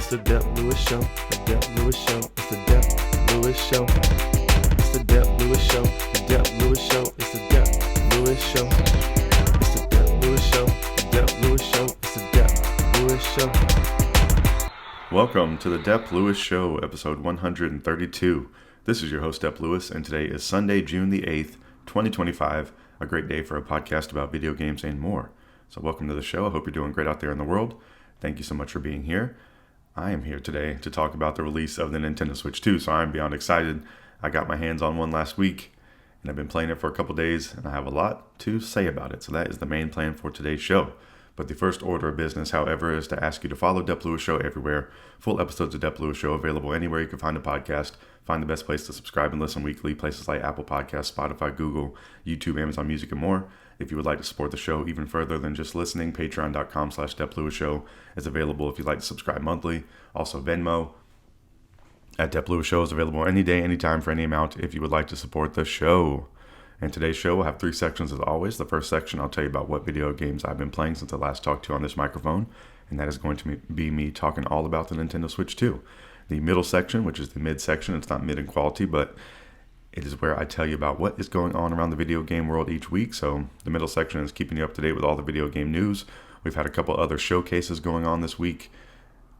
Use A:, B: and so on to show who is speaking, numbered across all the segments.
A: It's the Dep Lewis Show. The Dep Lewis Show. It's the Dep Lewis Show. It's the Dep Lewis Show. The Dep Lewis Show. It's the Dep Lewis Show. It's the Dep Lewis Show. The Dep Lewis Show. It's the Dep Lewis Show.
B: Welcome to the Dep Lewis Show, episode 132. This is your host, Dep Lewis, and today is Sunday, June the 8th, 2025. A great day for a podcast about video games and more. So welcome to the show. I hope you're doing great out there in the world. Thank you so much for being here. I am here today to talk about the release of the Nintendo Switch 2, so I'm beyond excited. I got my hands on one last week, and I've been playing it for a couple days, and I have a lot to say about it. So that is the main plan for today's show. But the first order of business, however, is to ask you to follow Dep Lewis Show everywhere. Full episodes of Dep Lewis Show available anywhere you can find a podcast. Find the best place to subscribe and listen weekly, places like Apple Podcasts, Spotify, Google, YouTube, Amazon Music, and more. If you would like to support the show even further than just listening, patreon.com/Dep Lewis Show is available if you'd like to subscribe monthly. Also, Venmo at Dep Lewis Show is available any day, anytime, for any amount if you would like to support the show. And today's show will have three sections as always. The first section, I'll tell you about what video games I've been playing since I last talked to you on this microphone. And that is going to be me talking all about the Nintendo Switch 2. The middle section, which is the mid section, it's not mid in quality, but it is where I tell you about what is going on around the video game world each week. So the middle section is keeping you up to date with all the video game news. We've had a couple other showcases going on this week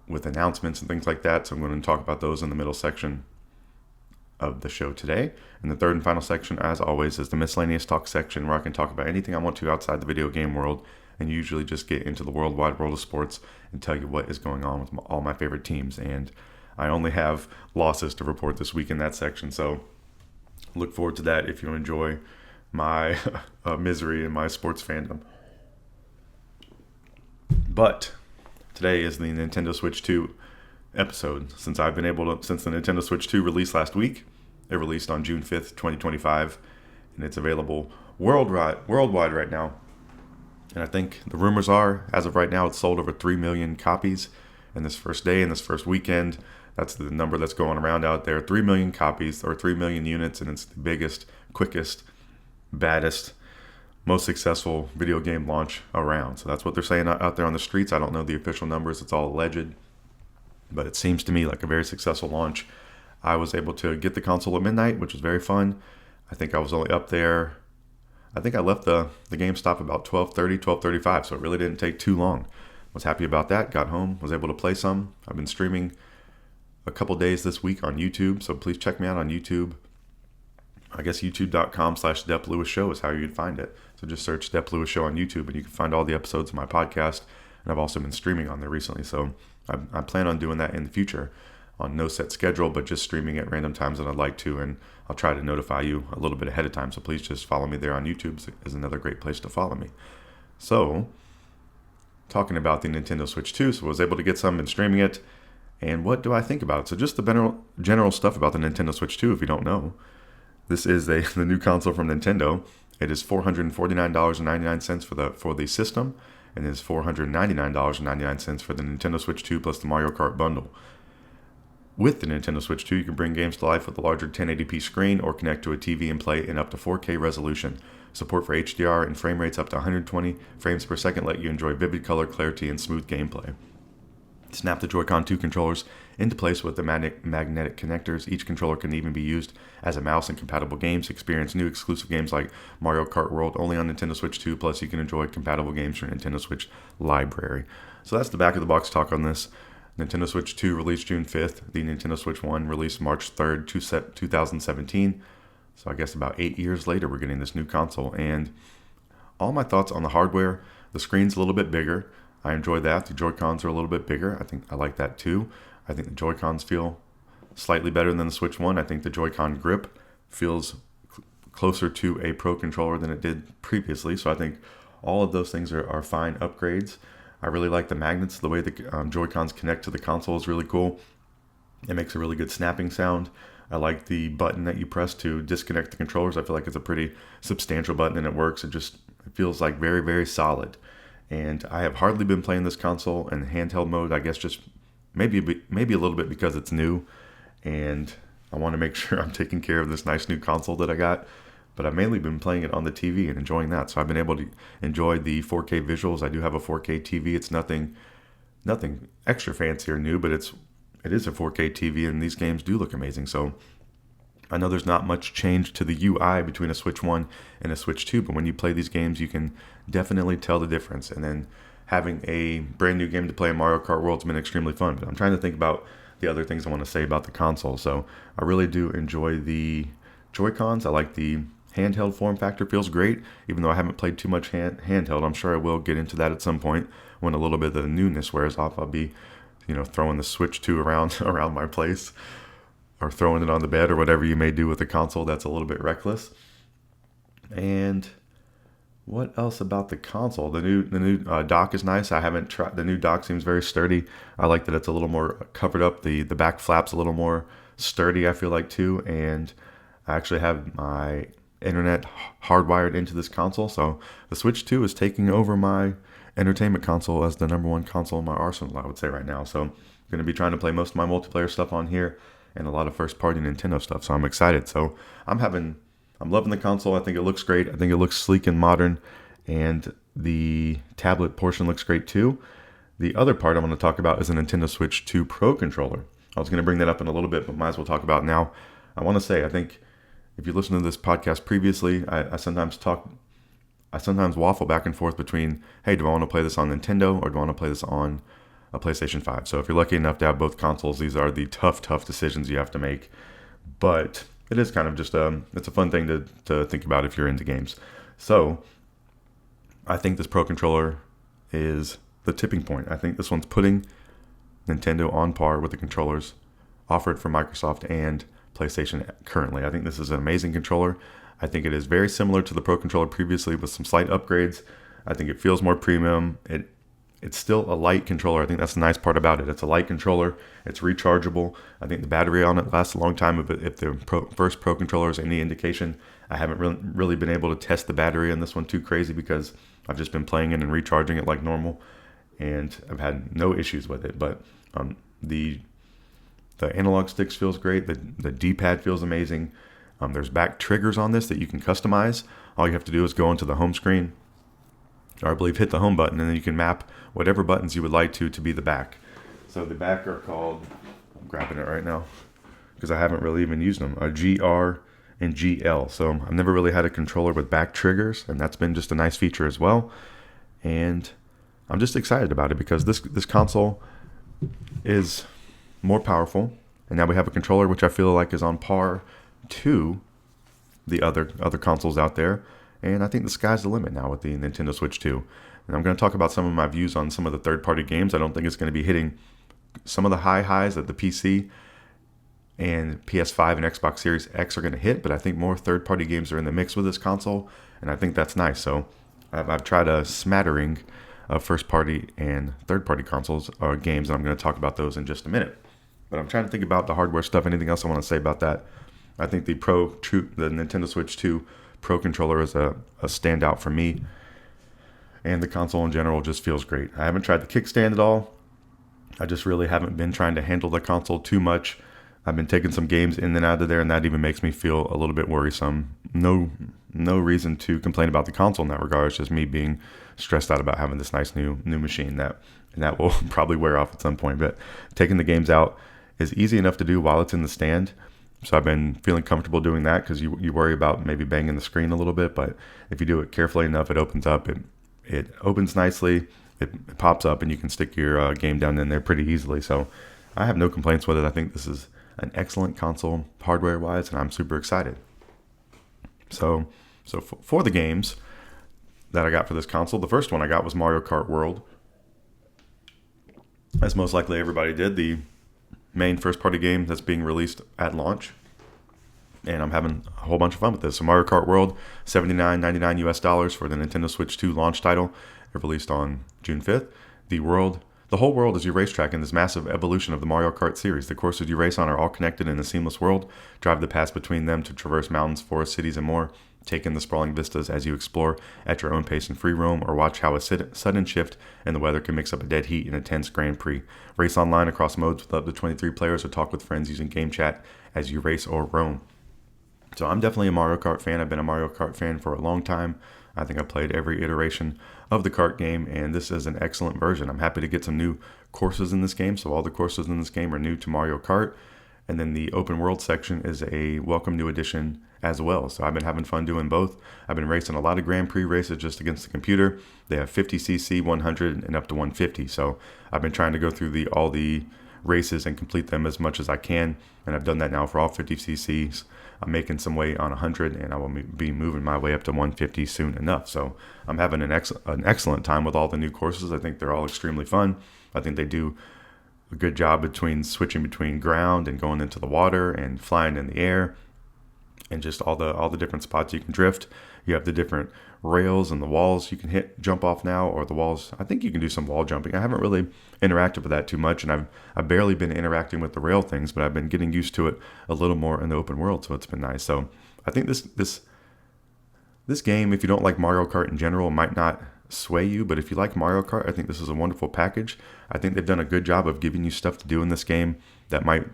B: with announcements and things like that. So I'm going to talk about those in the middle section of the show today. And the third and final section, as always, is the Miscellaneous Talk section, where I can talk about anything I want to outside the video game world and usually just get into the worldwide world of sports and tell you what is going on with all my favorite teams. And I only have losses to report this week in that section, so look forward to that if you enjoy my misery and my sports fandom. But today is the Nintendo Switch 2 episode. Since the Nintendo Switch 2 released last week, it released on June 5th, 2025, and it's available worldwide right now. And I think the rumors are, as of right now, it's sold over 3 million copies in this first day, in this first weekend. That's the number that's going around out there. 3 million copies, or 3 million units, and it's the biggest, quickest, baddest, most successful video game launch around. So that's what they're saying out there on the streets. I don't know the official numbers. It's all alleged. But it seems to me like a very successful launch. I was able to get the console at midnight, which was very fun. I think I was only up there. I think I left the GameStop about 12:30, 12:35, so it really didn't take too long. Was happy about that. Got home, was able to play some. I've been streaming a couple days this week on YouTube, so please check me out on YouTube. I guess youtube.com/Dep Lewis Show is how you'd find it. So just search Dep Lewis Show on YouTube and you can find all the episodes of my podcast. And I've also been streaming on there recently, so I plan on doing that in the future on no set schedule, but just streaming at random times that I'd like to, and I'll try to notify you a little bit ahead of time. So please just follow me there on YouTube is another great place to follow me. So, talking about the Nintendo Switch 2, so I was able to get some and streaming it. And what do I think about it? So just the general stuff about the Nintendo Switch 2, if you don't know. This is the new console from Nintendo. It is $449.99 for the system, and it is $499.99 for the Nintendo Switch 2 plus the Mario Kart bundle. With the Nintendo Switch 2, you can bring games to life with a larger 1080p screen or connect to a TV and play in up to 4K resolution. Support for HDR and frame rates up to 120 frames per second let you enjoy vivid color clarity and smooth gameplay. Snap the Joy-Con 2 controllers into place with the magnetic connectors. Each controller can even be used as a mouse in compatible games. Experience new exclusive games like Mario Kart World only on Nintendo Switch 2, plus you can enjoy compatible games from Nintendo Switch library. So that's the back of the box talk on this. Nintendo Switch 2 released June 5th. The Nintendo Switch 1 released March 3rd, 2017. So I guess about 8 years later, we're getting this new console. And all my thoughts on the hardware, the screen's a little bit bigger. I enjoy that. The Joy-Cons are a little bit bigger. I think I like that too. I think the Joy-Cons feel slightly better than the Switch 1. I think the Joy-Con grip feels closer to a Pro controller than it did previously. So I think all of those things are fine upgrades. I really like the magnets. The way the Joy-Cons connect to the console is really cool. It makes a really good snapping sound. I like the button that you press to disconnect the controllers. I feel like it's a pretty substantial button and it works. It feels like very, very solid. And I have hardly been playing this console in handheld mode. I guess just maybe a little bit because it's new. And I want to make sure I'm taking care of this nice new console that I got. But I've mainly been playing it on the TV and enjoying that. So I've been able to enjoy the 4K visuals. I do have a 4K TV. It's nothing nothing extra fancy or new, but it is a 4K TV, and these games do look amazing. So I know there's not much change to the UI between a Switch 1 and a Switch 2, but when you play these games, you can definitely tell the difference. And then having a brand new game to play in Mario Kart World's been extremely fun. But I'm trying to think about the other things I want to say about the console. So I really do enjoy the Joy-Cons. I like the handheld form factor, feels great. Even though I haven't played too much handheld, I'm sure I will get into that at some point when a little bit of the newness wears off. I'll be, throwing the Switch 2 around my place, or throwing it on the bed, or whatever you may do with the console. That's a little bit reckless. And what else about the console? The new dock is nice. I haven't tried. The new dock seems very sturdy. I like that it's a little more covered up. The back flap's a little more sturdy, I feel like, too. And I actually have my internet hardwired into this console. So the Switch 2 is taking over my entertainment console as the number one console in my arsenal, I would say, right now. So I'm going to be trying to play most of my multiplayer stuff on here and a lot of first-party Nintendo stuff. So I'm excited. So I'm loving the console. I think it looks great. I think it looks sleek and modern. And the tablet portion looks great too. The other part I want to talk about is a Nintendo Switch 2 Pro controller. I was going to bring that up in a little bit, but might as well talk about it now. I want to say, I think if you listen to this podcast previously, I sometimes waffle back and forth between, hey, do I want to play this on Nintendo or do I want to play this on a PlayStation 5? So if you're lucky enough to have both consoles, these are the tough decisions you have to make. But it is kind of just it's a fun thing to think about if you're into games. So I think this Pro controller is the tipping point. I think this one's putting Nintendo on par with the controllers offered from Microsoft and PlayStation currently. I think this is an amazing controller. I think it is very similar to the Pro controller previously with some slight upgrades. I think it feels more premium. It's still a light controller. I think that's the nice part about it. It's a light controller. It's rechargeable. I think the battery on it lasts a long time. If the first Pro controller is any indication, I haven't really been able to test the battery on this one too crazy because I've just been playing it and recharging it like normal, and I've had no issues with it. But the analog sticks feels great. The D-pad feels amazing. There's back triggers on this that you can customize. All you have to do is go into the home screen, or I believe hit the home button, and then you can map whatever buttons you would like to be the back. So the back are called, I'm grabbing it right now because I haven't really even used them, GR and GL. So I've never really had a controller with back triggers, and that's been just a nice feature as well. And I'm just excited about it because this console is more powerful, and now we have a controller which I feel like is on par to the other consoles out there. And I think the sky's the limit now with the Nintendo Switch 2. And I'm going to talk about some of my views on some of the third-party games. I don't think it's going to be hitting some of the highs that the PC and PS5 and Xbox Series X are going to hit, but I think more third-party games are in the mix with this console, and I think that's nice. So I've tried a smattering of first-party and third-party consoles or games, and I'm going to talk about those in just a minute. But I'm trying to think about the hardware stuff. Anything else I want to say about that? I think the Nintendo Switch 2 Pro controller is a standout for me, and the console in general just feels great. I haven't tried the kickstand at all. I just really haven't been trying to handle the console too much. I've been taking some games in and out of there, and that even makes me feel a little bit worrisome. No reason to complain about the console in that regard. It's just me being stressed out about having this nice new machine that will probably wear off at some point. But taking the games out is easy enough to do while it's in the stand. So I've been feeling comfortable doing that because you worry about maybe banging the screen a little bit. But if you do it carefully enough, it opens up. It opens nicely. It pops up, and you can stick your game down in there pretty easily. So I have no complaints with it. I think this is an excellent console hardware-wise, and I'm super excited. So for the games that I got for this console, the first one I got was Mario Kart World. As most likely everybody did, the main first-party game that's being released at launch. And I'm having a whole bunch of fun with this. So Mario Kart World, $79.99 US for the Nintendo Switch 2 launch title. It released on June 5th. The whole world is your racetrack in this massive evolution of the Mario Kart series. The courses you race on are all connected in a seamless world. Drive the paths between them to traverse mountains, forests, cities, and more. Take in the sprawling vistas as you explore at your own pace and free roam, or watch how a sudden shift in the weather can mix up a dead heat in a tense Grand Prix. Race online across modes with up to 23 players, or talk with friends using game chat as you race or roam. So I'm definitely a Mario Kart fan. I've been a Mario Kart fan for a long time. I think I played every iteration of the kart game, and this is an excellent version. I'm happy to get some new courses in this game. So all the courses in this game are new to Mario Kart. And then the open world section is a welcome new addition as well. So I've been having fun doing both. I've been racing a lot of Grand Prix races just against the computer. They have 50cc, 100, and up to 150. So I've been trying to go through all the races and complete them as much as I can. And I've done that now for all 50cc's. I'm making some way on 100, and I will be moving my way up to 150 soon enough. So I'm having an excellent time with all the new courses. I think they're all extremely fun. I think they do a good job between switching between ground and going into the water and flying in the air, and just all the different spots you can drift. You have the different rails and the walls you can jump off now, or the walls. I think you can do some wall jumping. I haven't really interacted with that too much, and I've barely been interacting with the rail things, but I've been getting used to it a little more in the open world, so it's been nice. So I think this game, if you don't like Mario Kart in general, might not sway you, but if you like Mario Kart, I think this is a wonderful package. I think they've done a good job of giving you stuff to do in this game that might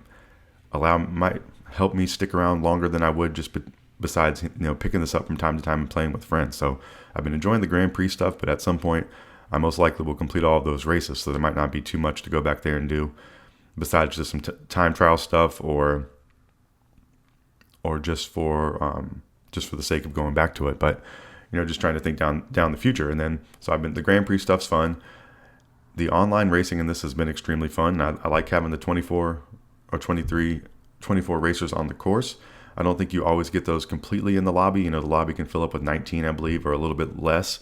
B: help me stick around longer than I would just besides picking this up from time to time and playing with friends. So I've been enjoying the Grand Prix stuff, but at some point I most likely will complete all of those races, so there might not be too much to go back there and do besides just some time trial stuff or just for the sake of going back to it. But just trying to think down the future. And then so the Grand Prix stuff's fun. The online racing in this has been extremely fun. I like having the 24 racers on the course. I don't think you always get those completely in the lobby. The lobby can fill up with 19, I believe, or a little bit less,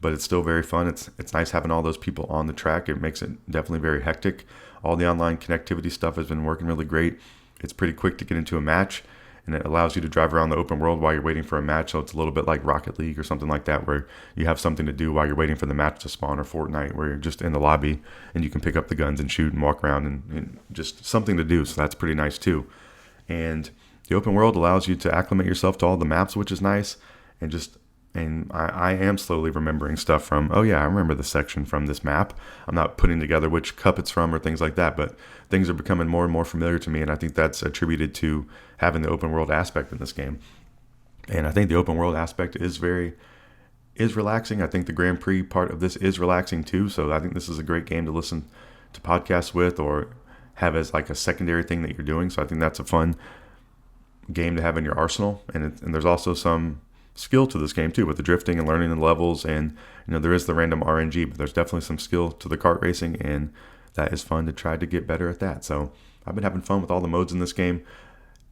B: but it's still very fun. It's nice having all those people on the track. It makes it definitely very hectic. All the online connectivity stuff has been working really great. It's pretty quick to get into a match, and it allows you to drive around the open world while you're waiting for a match. So it's a little bit like Rocket League or something like that, where you have something to do while you're waiting for the match to spawn, or Fortnite, where you're just in the lobby and you can pick up the guns and shoot and walk around and just something to do. So that's pretty nice too. And the open world allows you to acclimate yourself to all the maps, which is nice. And I am slowly remembering stuff from, oh yeah, I remember the section from this map. I'm not putting together which cup it's from or things like that, but things are becoming more and more familiar to me, and I think that's attributed to having the open world aspect in this game. And I think the open world aspect is relaxing. I think the Grand Prix part of this is relaxing too, so I think this is a great game to listen to podcasts with or have as like a secondary thing that you're doing. So I think that's a fun game to have in your arsenal. And there's also some skill to this game too, with the drifting and learning the levels, and there is the random RNG, but there's definitely some skill to the kart racing, and that is fun to try to get better at that. So I've been having fun with all the modes in this game.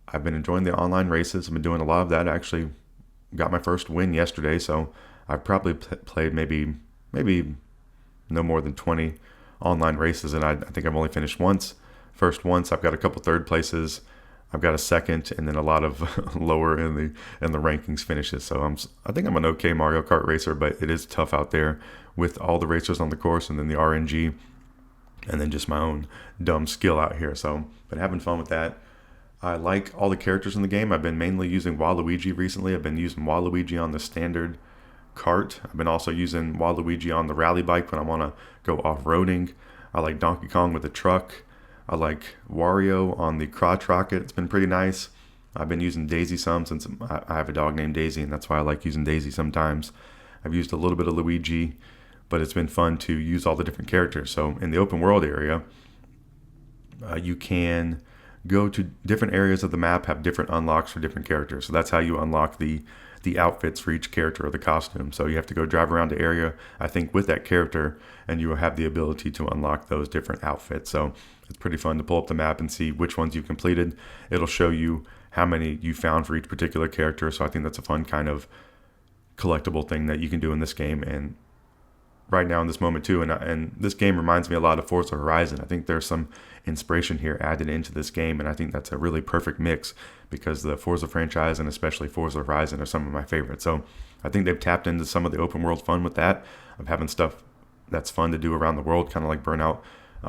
B: I've been enjoying the online races. I've been doing a lot of that. I actually got my first win yesterday, so I've probably played maybe no more than 20 online races, and I think I've only finished first once. I've got a couple third places. I've got a second, and then a lot of lower in the rankings finishes. So I think I'm an okay Mario Kart racer, but it is tough out there with all the racers on the course, and then the RNG, and then just my own dumb skill out here. So been having fun with that. I like all the characters in the game. I've been mainly using Waluigi recently. I've been using Waluigi on the standard kart. I've been also using Waluigi on the rally bike when I want to go off-roading. I like Donkey Kong with the truck. I like Wario on the crotch rocket. It's been pretty nice. I've been using Daisy some since I have a dog named Daisy, and that's why I like using Daisy sometimes. I've used a little bit of Luigi, but it's been fun to use all the different characters. So in the open world area, you can go to different areas of the map, have different unlocks for different characters. So that's how you unlock the outfits for each character or the costume. So you have to go drive around the area, I think, with that character, and you will have the ability to unlock those different outfits. So it's pretty fun to pull up the map and see which ones you've completed. It'll show you how many you found for each particular character. So I think that's a fun kind of collectible thing that you can do in this game. And right now in this moment too, and this game reminds me a lot of Forza Horizon. I think there's some inspiration here added into this game, and I think that's a really perfect mix, because the Forza franchise and especially Forza Horizon are some of my favorites. So I think they've tapped into some of the open world fun with that, of having stuff that's fun to do around the world, kind of like Burnout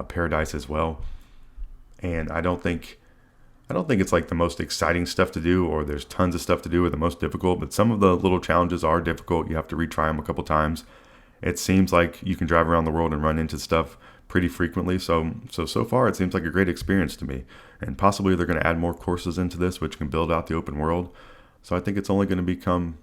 B: Paradise as well. And I don't think it's like the most exciting stuff to do, or there's tons of stuff to do, or the most difficult, but some of the little challenges are difficult. You have to retry them a couple times. It seems like you can drive around the world and run into stuff pretty frequently. So far it seems like a great experience to me. And possibly they're going to add more courses into this, which can build out the open world. So I think it's only going to become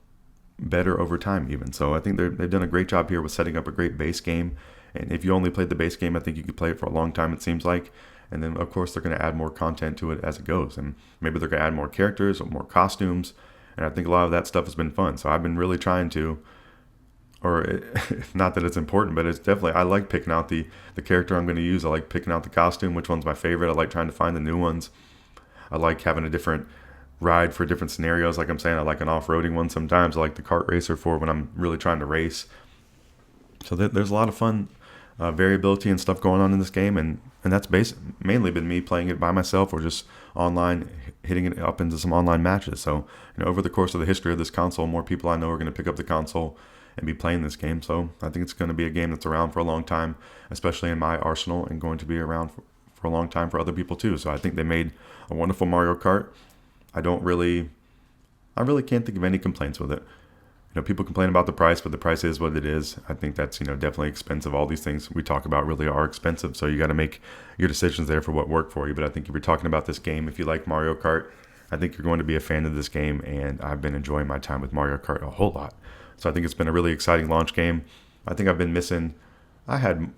B: better over time even. So I think they've done a great job here with setting up a great base game. And if you only played the base game, I think you could play it for a long time, it seems like. And then, of course, they're going to add more content to it as it goes. And maybe they're going to add more characters or more costumes. And I think a lot of that stuff has been fun. So I've been really trying to, not that it's important, but it's definitely, I like picking out the character I'm going to use. I like picking out the costume, which one's my favorite. I like trying to find the new ones. I like having a different ride for different scenarios. Like I'm saying, I like an off-roading one sometimes. I like the kart racer for when I'm really trying to race. So there's a lot of fun variability and stuff going on in this game, and that's mainly been me playing it by myself or just online, hitting it up into some online matches. So over the course of the history of this console, more people I know are going to pick up the console and be playing this game. So I think it's going to be a game that's around for a long time, especially in my arsenal, and going to be around for a long time for other people too. So I think they made a wonderful Mario Kart. I really can't think of any complaints with it. People complain about the price, but the price is what it is. I think that's, definitely expensive. All these things we talk about really are expensive. So you got to make your decisions there for what work for you. But I think if you're talking about this game, if you like Mario Kart, I think you're going to be a fan of this game. And I've been enjoying my time with Mario Kart a whole lot. So I think it's been a really exciting launch game. I think I've been missing, I had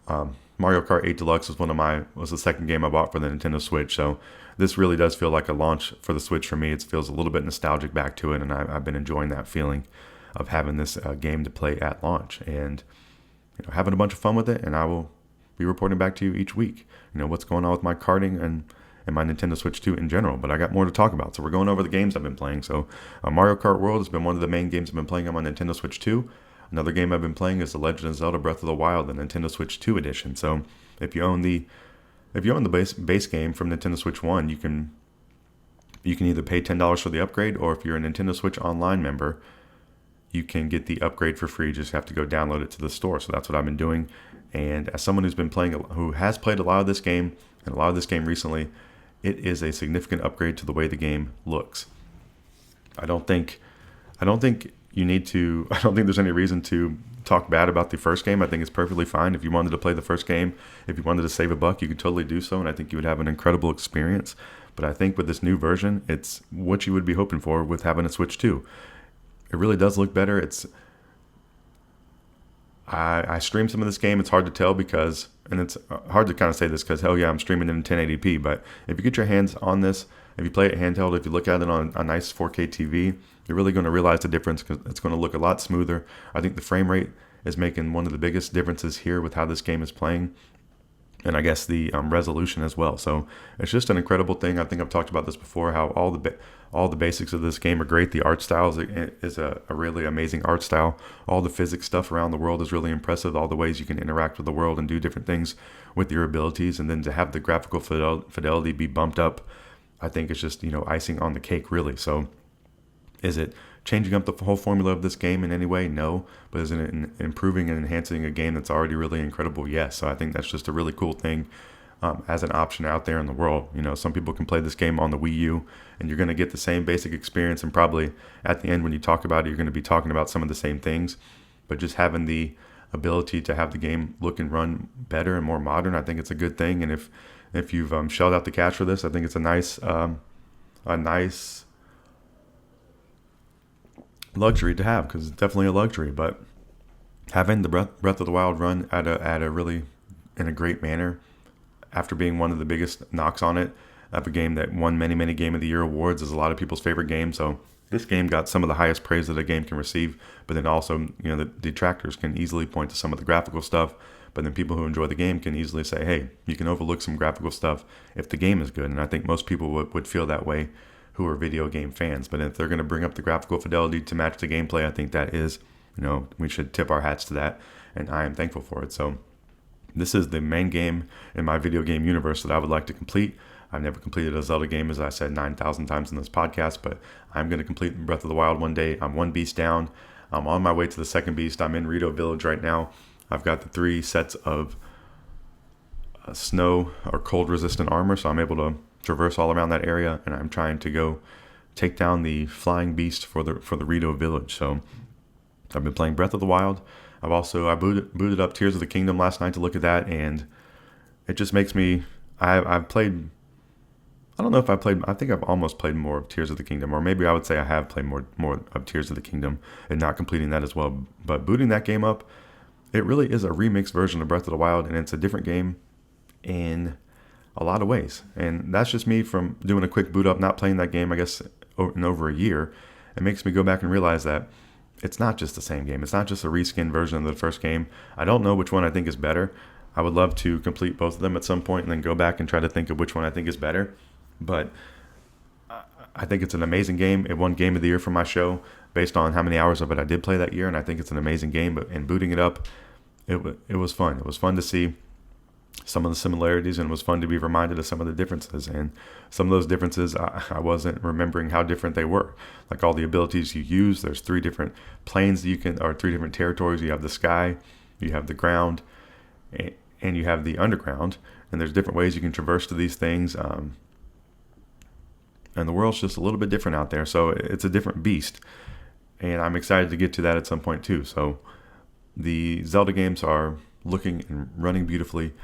B: Mario Kart 8 Deluxe was the second game I bought for the Nintendo Switch. So this really does feel like a launch for the Switch for me. It feels a little bit nostalgic back to it. And I've been enjoying that feeling of having this game to play at launch, and having a bunch of fun with it. And I will be reporting back to you each week, what's going on with my karting and my Nintendo Switch 2 in general. But I got more to talk about, so we're going over the games I've been playing. So Mario Kart World has been one of the main games I've been playing on my Nintendo Switch 2. Another game I've been playing is The Legend of Zelda Breath of the Wild, the Nintendo Switch 2 edition. So if you own the base game from Nintendo Switch 1, you can either pay $10 for the upgrade, or if you're a Nintendo Switch Online member, you can get the upgrade for free. You just have to go download it to the store. So that's what I've been doing. And as someone who has played a lot of this game, and a lot of this game recently, it is a significant upgrade to the way the game looks. I don't think there's any reason to talk bad about the first game. I think it's perfectly fine. If you wanted to play the first game, if you wanted to save a buck, you could totally do so. And I think you would have an incredible experience. But I think with this new version, it's what you would be hoping for with having a Switch 2. It really does look better. I streamed some of this game. It's hard to tell and it's hard to kind of say this because, hell yeah, I'm streaming in 1080p. But if you get your hands on this, if you play it handheld, if you look at it on a nice 4K TV, you're really going to realize the difference, because it's going to look a lot smoother. I think the frame rate is making one of the biggest differences here with how this game is playing. And I guess the resolution as well. So it's just an incredible thing. I think I've talked about this before, how all the basics of this game are great. The art style is a really amazing art style. All the physics stuff around the world is really impressive. All the ways you can interact with the world and do different things with your abilities. And then to have the graphical fidelity be bumped up, I think it's just, icing on the cake, really. So is it changing up the whole formula of this game in any way? No. But is it improving and enhancing a game that's already really incredible? Yes. So I think that's just a really cool thing as an option out there in the world. Some people can play this game on the Wii U, and you're going to get the same basic experience, and probably at the end when you talk about it, you're going to be talking about some of the same things. But just having the ability to have the game look and run better and more modern, I think it's a good thing. And if you've shelled out the cash for this, I think it's a nice luxury to have, because it's definitely a luxury. But having the Breath of the Wild run at a really in a great manner, after being one of the biggest knocks on it of a game that won many Game of the Year awards, is a lot of people's favorite game. So this game got some of the highest praise that a game can receive. But then also, the detractors can easily point to some of the graphical stuff. But then people who enjoy the game can easily say, hey, you can overlook some graphical stuff if the game is good. And I think most people would feel that way who are video game fans. But if they're going to bring up the graphical fidelity to match the gameplay, I think that is, we should tip our hats to that. And I am thankful for it. So this is the main game in my video game universe that I would like to complete. I've never completed a Zelda game, as I said 9,000 times in this podcast, but I'm going to complete Breath of the Wild one day. I'm one beast down. I'm on my way to the second beast. I'm in Rito Village right now. I've got the 3 sets of snow or cold resistant armor, so I'm able to traverse all around that area, and I'm trying to go take down the flying beast for the Rito Village. So I've been playing Breath of the Wild. I booted up Tears of the Kingdom last night to look at that, and it just makes me, I've played, I don't know if I played. I think I've almost played more of Tears of the Kingdom, or maybe I would say I have played more of Tears of the Kingdom and not completing that as well. But booting that game up, it really is a remixed version of Breath of the Wild, and it's a different game in a lot of ways. And that's just me from doing a quick boot up, not playing that game, I guess, in over a year. It makes me go back and realize that it's not just the same game. It's not just a reskin version of the first game. I don't know which one I think is better. I would love to complete both of them at some point and then go back and try to think of which one I think is better. But I think it's an amazing game. It won Game of the Year for my show based on how many hours of it I did play that year, and I think it's an amazing game. But in booting it up, it was fun. It was fun to see some of the similarities, and it was fun to be reminded of some of the differences. And some of those differences, I wasn't remembering how different they were. Like all the abilities you use, there's 3 different planes that you can, or 3 different territories. You have the sky, you have the ground, and you have the underground. And there's different ways you can traverse to these things. And the world's just a little bit different out there. So it's a different beast. And I'm excited to get to that at some point too. So the Zelda games are looking and running beautifully.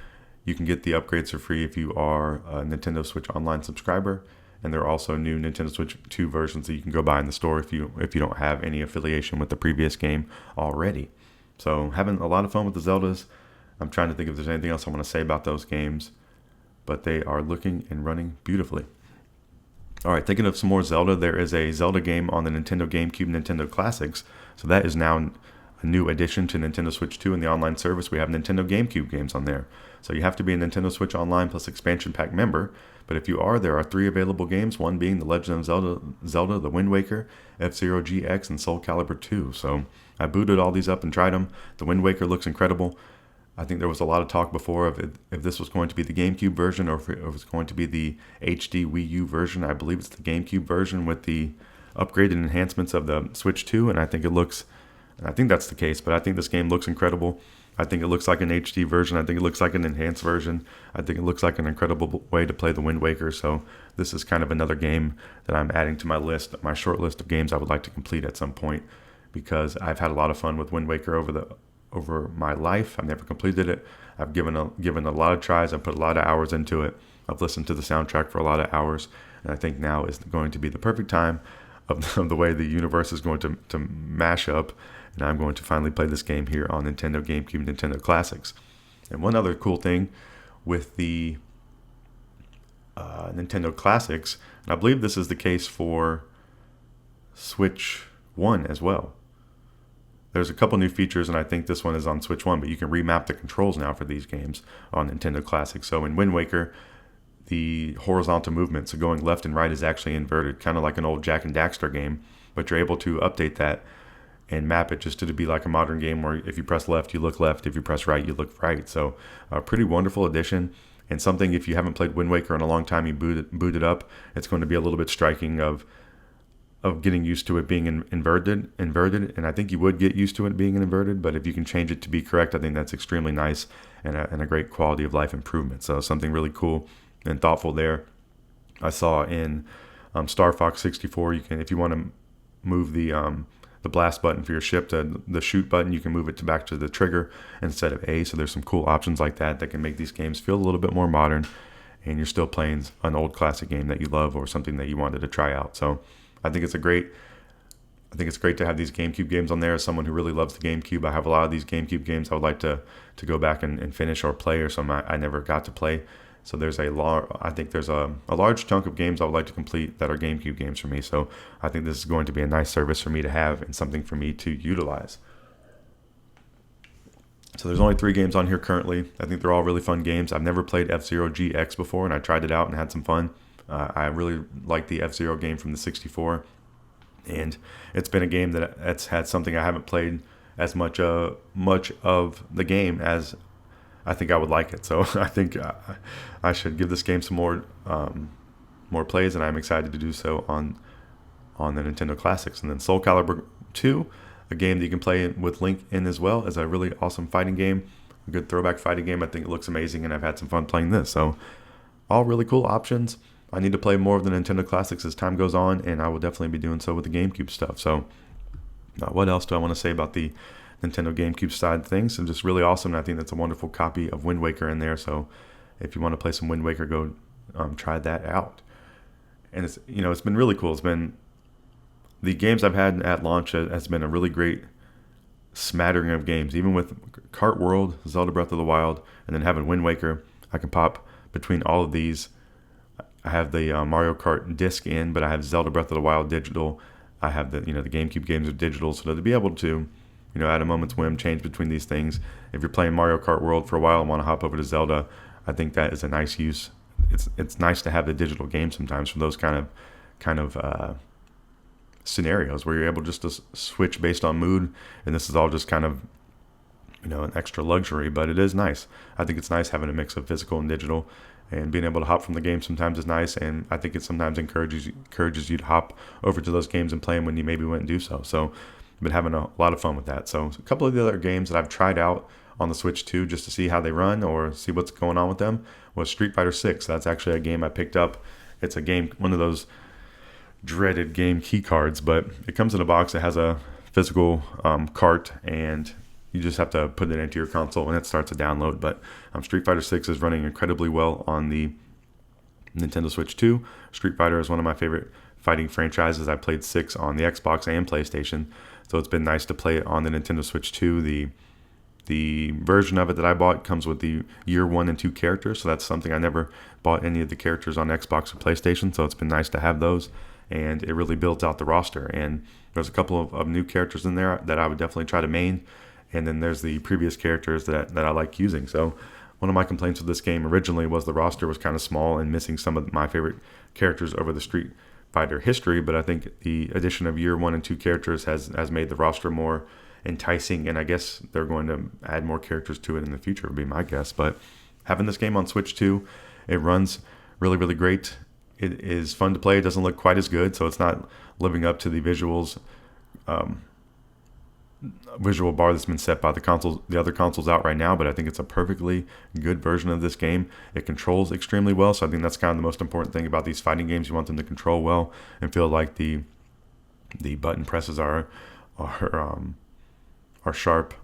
B: You can get the upgrades for free if you are a Nintendo Switch Online subscriber. And there are also new Nintendo Switch 2 versions that you can go buy in the store if you don't have any affiliation with the previous game already. So having a lot of fun with the Zeldas. I'm trying to think if there's anything else I want to say about those games. But they are looking and running beautifully. All right, thinking of some more Zelda, there is a Zelda game on the Nintendo GameCube Nintendo Classics. So that is now a new addition to Nintendo Switch 2 in the online service. We have Nintendo GameCube games on there. So you have to be a Nintendo Switch Online plus expansion pack member. But if you are, there are 3 available games, one being The Legend of Zelda, The Wind Waker, F-Zero GX, and Soul Calibur 2. So I booted all these up and tried them. The Wind Waker looks incredible. I think there was a lot of talk before of if this was going to be the GameCube version or if it was going to be the HD Wii U version. I believe it's the GameCube version with the upgraded enhancements of the Switch 2, and I think that's the case, but I think this game looks incredible. I think it looks like an HD version. I think it looks like an enhanced version. I think it looks like an incredible way to play the Wind Waker, so this is kind of another game that I'm adding to my short list of games I would like to complete at some point because I've had a lot of fun with Wind Waker over my life. I've never completed it. I've given a lot of tries. I've put a lot of hours into it. I've listened to the soundtrack for a lot of hours, and I think now is going to be the perfect time of the way the universe is going to mash up, and I'm going to finally play this game here on Nintendo GameCube Nintendo Classics. And one other cool thing with the Nintendo Classics, and I believe this is the case for Switch 1 as well. There's a couple new features, and I think this one is on Switch 1, but you can remap the controls now for these games on Nintendo Classic. So in Wind Waker, the horizontal movement, so going left and right, is actually inverted, kind of like an old Jak and Daxter game, but you're able to update that and map it just to be like a modern game where if you press left, you look left. If you press right, you look right. So a pretty wonderful addition, and something if you haven't played Wind Waker in a long time, you boot it up, it's going to be a little bit striking of getting used to it being inverted, and I think you would get used to it being inverted, but if you can change it to be correct, I think that's extremely nice and a great quality of life improvement. So something really cool and thoughtful there. I saw in Star Fox 64, you can, if you want to move the blast button for your ship to the shoot button, you can move it back to the trigger instead of A. So there's some cool options like that can make these games feel a little bit more modern, and you're still playing an old classic game that you love or something that you wanted to try out. So I think it's great to have these GameCube games on there. As someone who really loves the GameCube, I have a lot of these GameCube games I would like to go back and finish or play, or some I never got to play. So there's a large chunk of games I would like to complete that are GameCube games for me. So I think this is going to be a nice service for me to have and something for me to utilize. So there's only 3 games on here currently. I think they're all really fun games. I've never played F-Zero GX before, and I tried it out and had some fun. I really like the F-Zero game from the 64, and it's been a game that's had something I haven't played as much of the game as I think I would like it. So I think I should give this game some more plays, and I'm excited to do so on the Nintendo Classics. And then Soul Calibur 2, a game that you can play with Link in as well, is a really awesome fighting game, a good throwback fighting game. I think it looks amazing, and I've had some fun playing this. So all really cool options. I need to play more of the Nintendo Classics as time goes on, and I will definitely be doing so with the GameCube stuff. So what else do I want to say about the Nintendo GameCube side of things? It's just really awesome, and I think that's a wonderful copy of Wind Waker in there. So if you want to play some Wind Waker, go try that out. and it's been really cool. It's been the games I've had at launch has been a really great smattering of games. Even with Kart World, Zelda Breath of the Wild, and then having Wind Waker, I can pop between all of these. I have the Mario Kart disc in, but I have Zelda Breath of the Wild digital. I have the GameCube games are digital, so to be able to, at a moment's whim, change between these things. If you're playing Mario Kart World for a while and want to hop over to Zelda, I think that is a nice use. It's nice to have the digital game sometimes for those kind of scenarios where you're able just to switch based on mood, and this is all just kind of an extra luxury, but it is nice. I think it's nice having a mix of physical and digital, and being able to hop from the game sometimes is nice, and I think it sometimes encourages you to hop over to those games and play them when you maybe wouldn't do so. So I've been having a lot of fun with that. So a couple of the other games that I've tried out on the Switch 2 just to see how they run or see what's going on with them was Street Fighter 6. That's actually a game I picked up. It's a game, one of those dreaded game key cards, but it comes in a box. It has a physical cart, and you just have to put it into your console and it starts to download. But Street Fighter 6 is running incredibly well on the Nintendo Switch 2. Street Fighter is one of my favorite fighting franchises. I played 6 on the Xbox and PlayStation, so it's been nice to play it on the Nintendo Switch 2. The version of it that I bought comes with the year 1 and 2 characters, so that's something. I never bought any of the characters on Xbox or PlayStation, so it's been nice to have those, and it really builds out the roster. And there's a couple of new characters in there that I would definitely try to main, and then there's the previous characters that I like using. So one of my complaints with this game originally was the roster was kind of small and missing some of my favorite characters over the Street Fighter history, but I think the addition of year 1 and 2 characters has made the roster more enticing, and I guess they're going to add more characters to it in the future would be my guess. But having this game on Switch 2, it runs really, really great. It is fun to play. It doesn't look quite as good, so it's not living up to the visual bar that's been set by the other consoles out right now, but I think it's a perfectly good version of this game. It controls extremely well, so I think that's kind of the most important thing about these fighting games. You want them to control well and feel like the button presses are sharp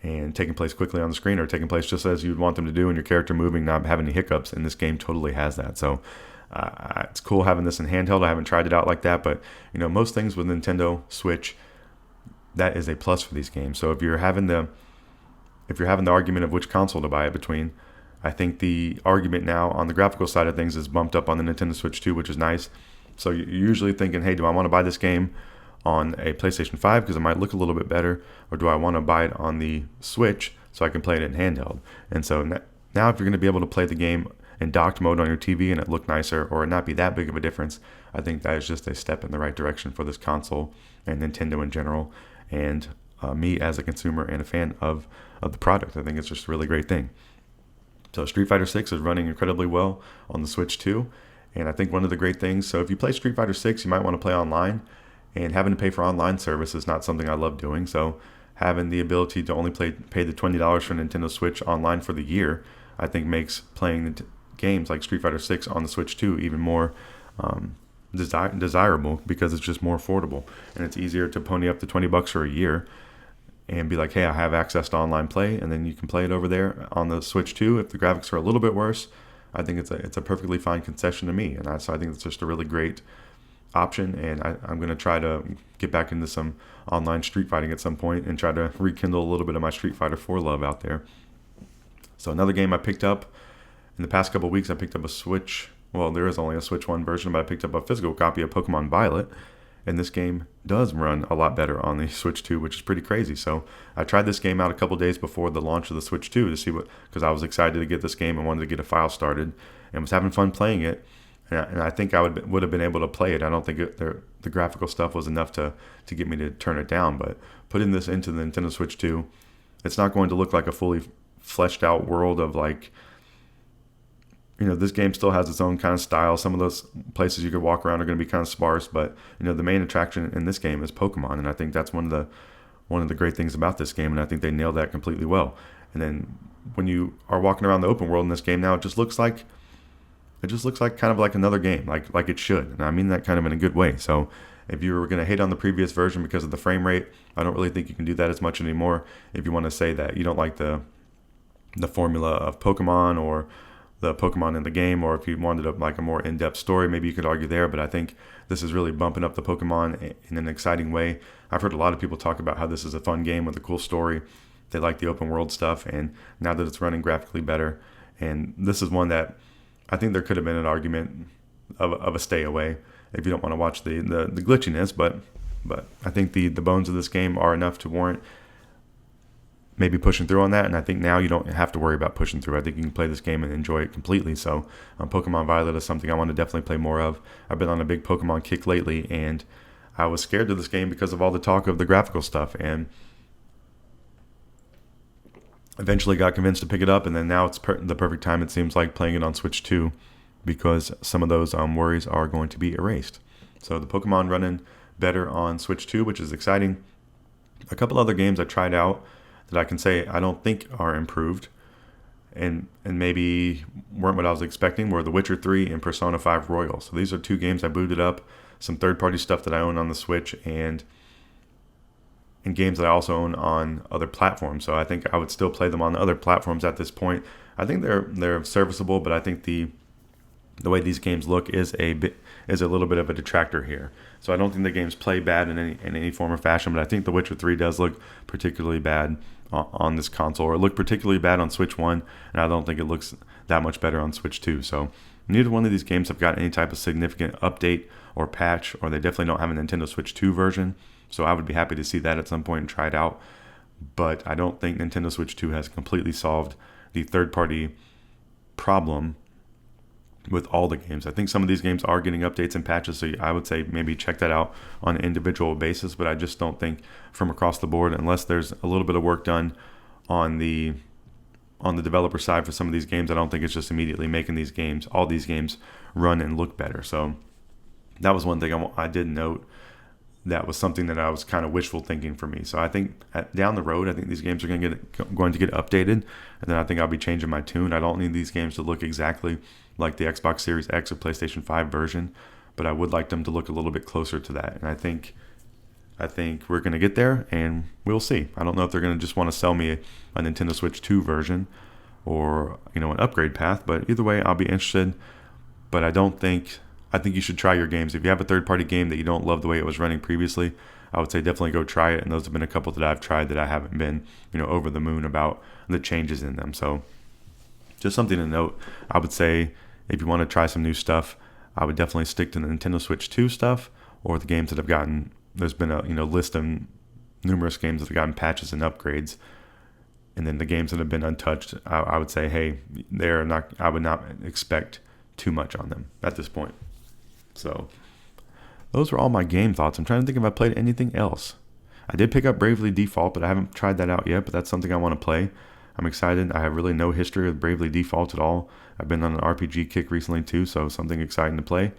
B: and taking place quickly on the screen, or taking place just as you'd want them to do, and your character moving, not having any hiccups. And this game totally has that. So it's cool having this in handheld. I haven't tried it out like that, but most things with Nintendo Switch, that is a plus for these games. So if you're having the argument of which console to buy it between, I think the argument now on the graphical side of things is bumped up on the Nintendo Switch 2, which is nice. So you're usually thinking, hey, do I want to buy this game on a PlayStation 5 because it might look a little bit better, or do I want to buy it on the Switch so I can play it in handheld? And so now if you're going to be able to play the game in docked mode on your TV and it look nicer, or it not be that big of a difference, I think that is just a step in the right direction for this console and Nintendo in general, and me as a consumer and a fan of the product. I think it's just a really great thing. So Street Fighter 6 is running incredibly well on the Switch 2, and I think one of the great things, so if you play Street Fighter 6, you might want to play online, and having to pay for online service is not something I love doing. So having the ability to only pay the $20 for Nintendo Switch online for the year, I think makes playing games like Street Fighter 6 on the Switch 2 even more desirable, because it's just more affordable, and it's easier to pony up the $20 for a year and be like, hey, I have access to online play, and then you can play it over there on the Switch 2. If the graphics are a little bit worse, I think it's a perfectly fine concession to me, and so I think it's just a really great option. And I'm going to try to get back into some online street fighting at some point and try to rekindle a little bit of my Street Fighter 4 love out there. So another game I picked up in the past couple of weeks, I picked up a Switch. Well, there is only a Switch 1 version, but I picked up a physical copy of Pokemon Violet, and this game does run a lot better on the Switch 2, which is pretty crazy. So I tried this game out a couple days before the launch of the Switch 2 to see because I was excited to get this game and wanted to get a file started, and was having fun playing it. And I think I would have been able to play it. I don't think the graphical stuff was enough to get me to turn it down. But putting this into the Nintendo Switch 2, it's not going to look like a fully fleshed out world of like, this game still has its own kind of style. Some of those places you could walk around are going to be kind of sparse, but the main attraction in this game is Pokemon, and I think that's one of the great things about this game, and I think they nailed that completely well. And then when you are walking around the open world in this game now, it just looks like kind of like another game, like it should, and I mean that kind of in a good way. So if you were going to hate on the previous version because of the frame rate, I don't really think you can do that as much anymore. If you want to say that you don't like the formula of Pokemon or the Pokemon in the game, or if you wanted a more in-depth story, maybe you could argue there. But I think this is really bumping up the Pokemon in an exciting way. I've heard a lot of people talk about how this is a fun game with a cool story. They like the open world stuff, and now that it's running graphically better, and this is one that I think there could have been an argument of a stay away if you don't want to watch the glitchiness, but I think the bones of this game are enough to warrant maybe pushing through on that, and I think now you don't have to worry about pushing through. I think you can play this game and enjoy it completely. So Pokemon Violet is something I want to definitely play more of. I've been on a big Pokemon kick lately, and I was scared of this game because of all the talk of the graphical stuff, and eventually got convinced to pick it up, and then now it's the perfect time, it seems like, playing it on Switch 2, because some of those worries are going to be erased. So the Pokemon running better on Switch 2, which is exciting. A couple other games I tried out that I can say I don't think are improved and maybe weren't what I was expecting were The Witcher 3 and Persona 5 Royal. So these are two games I booted up, some third-party stuff that I own on the Switch, and games that I also own on other platforms. So I think I would still play them on the other platforms at this point. I think they're serviceable, but I think the way these games look is a little bit of a detractor here. So I don't think the games play bad in any form or fashion, but I think The Witcher 3 does look particularly bad on this console, or it looked particularly bad on Switch 1, and I don't think it looks that much better on Switch 2. So neither one of these games have got any type of significant update or patch, or they definitely don't have a Nintendo Switch 2 version. So I would be happy to see that at some point and try it out. But I don't think Nintendo Switch 2 has completely solved the third-party problem with all the games. I think some of these games are getting updates and patches, so I would say maybe check that out on an individual basis, but I just don't think from across the board, unless there's a little bit of work done on the developer side for some of these games, I don't think it's just immediately making all these games run and look better. So that was one thing I did note. That was something that I was kind of wishful thinking for me. So I think down the road, I think these games are going to get updated, and then I think I'll be changing my tune. I don't need these games to look exactly like the Xbox Series X or PlayStation 5 version, but I would like them to look a little bit closer to that. And I think we're going to get there, and we'll see. I don't know if they're going to just want to sell me a Nintendo Switch 2 version or an upgrade path, but either way, I'll be interested. But I think you should try your games. If you have a third-party game that you don't love the way it was running previously, I would say definitely go try it. And those have been a couple that I've tried that I haven't been, over the moon about the changes in them. So just something to note. I would say if you want to try some new stuff, I would definitely stick to the Nintendo Switch 2 stuff, or the games that have gotten, there's been a list of numerous games that have gotten patches and upgrades. And then the games that have been untouched, I would say, hey, I would not expect too much on them at this point. So those are all my game thoughts. I'm trying to think if I played anything else. I did pick up Bravely Default, but I haven't tried that out yet, but that's something I want to play. I'm excited. I have really no history with Bravely Default at all. I've been on an RPG kick recently too, so something exciting to play.